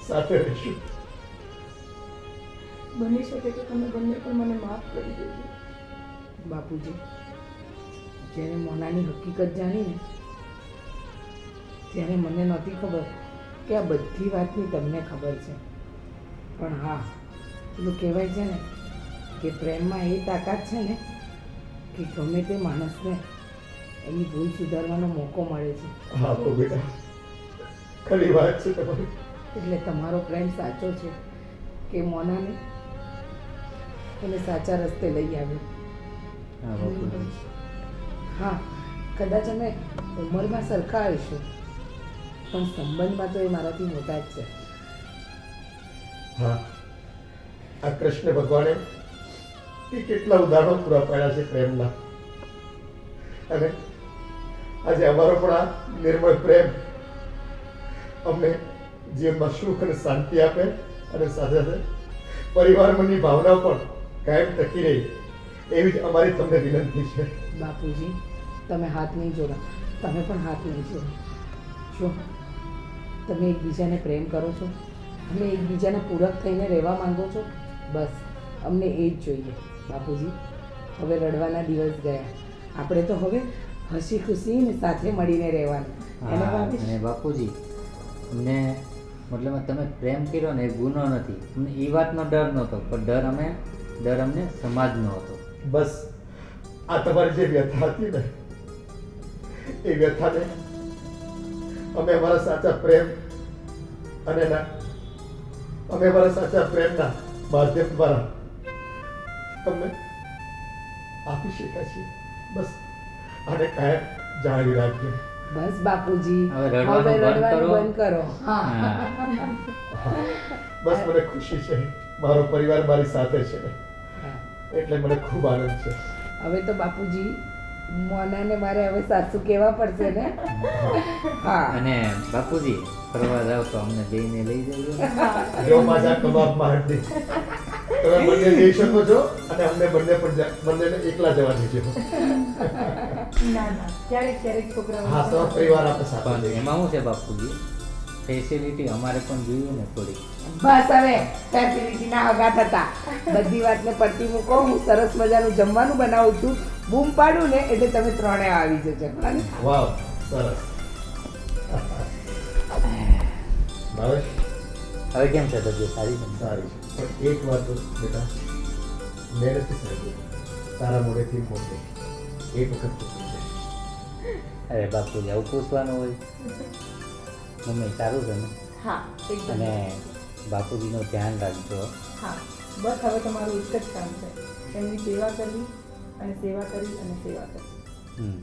સાથે રહીશું. બની શકે કે તમે બંને પણ મને માફ કરી દેજો. બાપુજી, જ્યારે મોનાની હકીકત જાણીને ત્યારે મને નહોતી ખબર કે આ બધી વાતની તમને ખબર છે. પણ હા, પેલું કહેવાય છે ને કે પ્રેમમાં એ તાકાત છે ને કે ગમે તે માણસને એની ભૂલ સુધારવાનો મોકો મળે છે. હા તો બેટા, ખરી વાત છે તમારી. એટલે તમારો પ્રેમ સાચો છે કે મોનાને એને સાચા રસ્તે લઈ આવ્યો. હા બાપુજી. હા, કદાચ અમે ઉંમરમાં સરખા આવીશું પણ સંબંધમાં તો એ મારાથી મોટા જ છે. હા, આ કૃષ્ણ ભગવાને એ કેટલા ઉદાહરણો પૂરા પાડ્યા છે પ્રેમના, અને આજે અમારો પણ આ નિર્મળ પ્રેમ અમને જીવનમાં સુખ અને શાંતિ આપે અને સાથે સાથે પરિવારની ભાવના પણ કાયમ ટકી રહી એવી જ અમારી તમને વિનંતી છે. બાપુજી, તમે હાથ નહીં જોડો, તમે પણ હાથ નહીં જોડો. શું તમે એકબીજાને પ્રેમ કરો છો? તમે એકબીજાના પૂરક થઈને રહેવા માંગો છો? બસ અમને એ જ જોઈએ. બાપુજી, હવે રડવાના દિવસ ગયા. આપણે તો હવે હસી ખુશીને સાથે મળીને રહેવાનું. એને હા, ભાભી? અને બાપુજી અમને મતલબ તમે પ્રેમ કર્યો ને એ ગુનો નથી. અમને એ વાતનો ડર નહોતો, પણ ડર અમને સમાજનો હતો. બસ આ તમારી જે વ્યથા હતી ને એ વ્યથાને અમે અમારા સાચા પ્રેમ અને અમે અમારા સાચા પ્રેમના માધ્યમ દ્વારા તમને આપી શક્યા છીએ. બસ આને કાયમ જાળવી રાખજો. બસ બાપુજી, હવે રડવાનું બંધ કરો. બંધ કરો. હા, બસ મને ખુશી છે, મારો પરિવાર મારી સાથે છે હા. એટલે મને ખૂબ આનંદ છે. હવે તો બાપુજી મોનાને મારે હવે સાસુ કહેવા પડશે ને. હા, અને બાપુજી ફરવા જાવ તો અમને બેયને લઈ જજો. જો માજા કબાબ માંડી તમે બંને જઈ શકો છો અને અમને બંનેને એકલા જવા દેજો. ના ના, ક્યારેક છોકરાઓ હા, તો પરિવાર આપણે સાથે પણ જઈએ. એમાં શું છે બાપુજી, ફેસિલિટી અમારે પણ જોઈએ ને થોડી. બસ હવે ફેસિલિટીના હગા થતા બધી વાતને પડતી મૂકો. હું સરસ મજાનું જમવાનું બનાવું છું. બૂમ પાડું ને એટલે તમે ત્રણે આવી જજો. અને વાવ, સરસ. ભાવેશ, હવે કેમ છે તબિયત સારી છે? સારી છે, પણ એક વાત તો બેટા મેં નથી સાંભળ્યું તારા મોઢેથી મોઢે એક વખત પૂછવું છે. અરે બાપુજી આવું પૂછવાનું હોય? મમ્મી સારું છે ને? હા, એકદમ. અને બાપુજીનું ધ્યાન રાખજો. હા, બસ હવે તમારું એક જ કામ છે, એમની સેવા કરવી અને સેવા કરી અને સેવા કરવી. હમ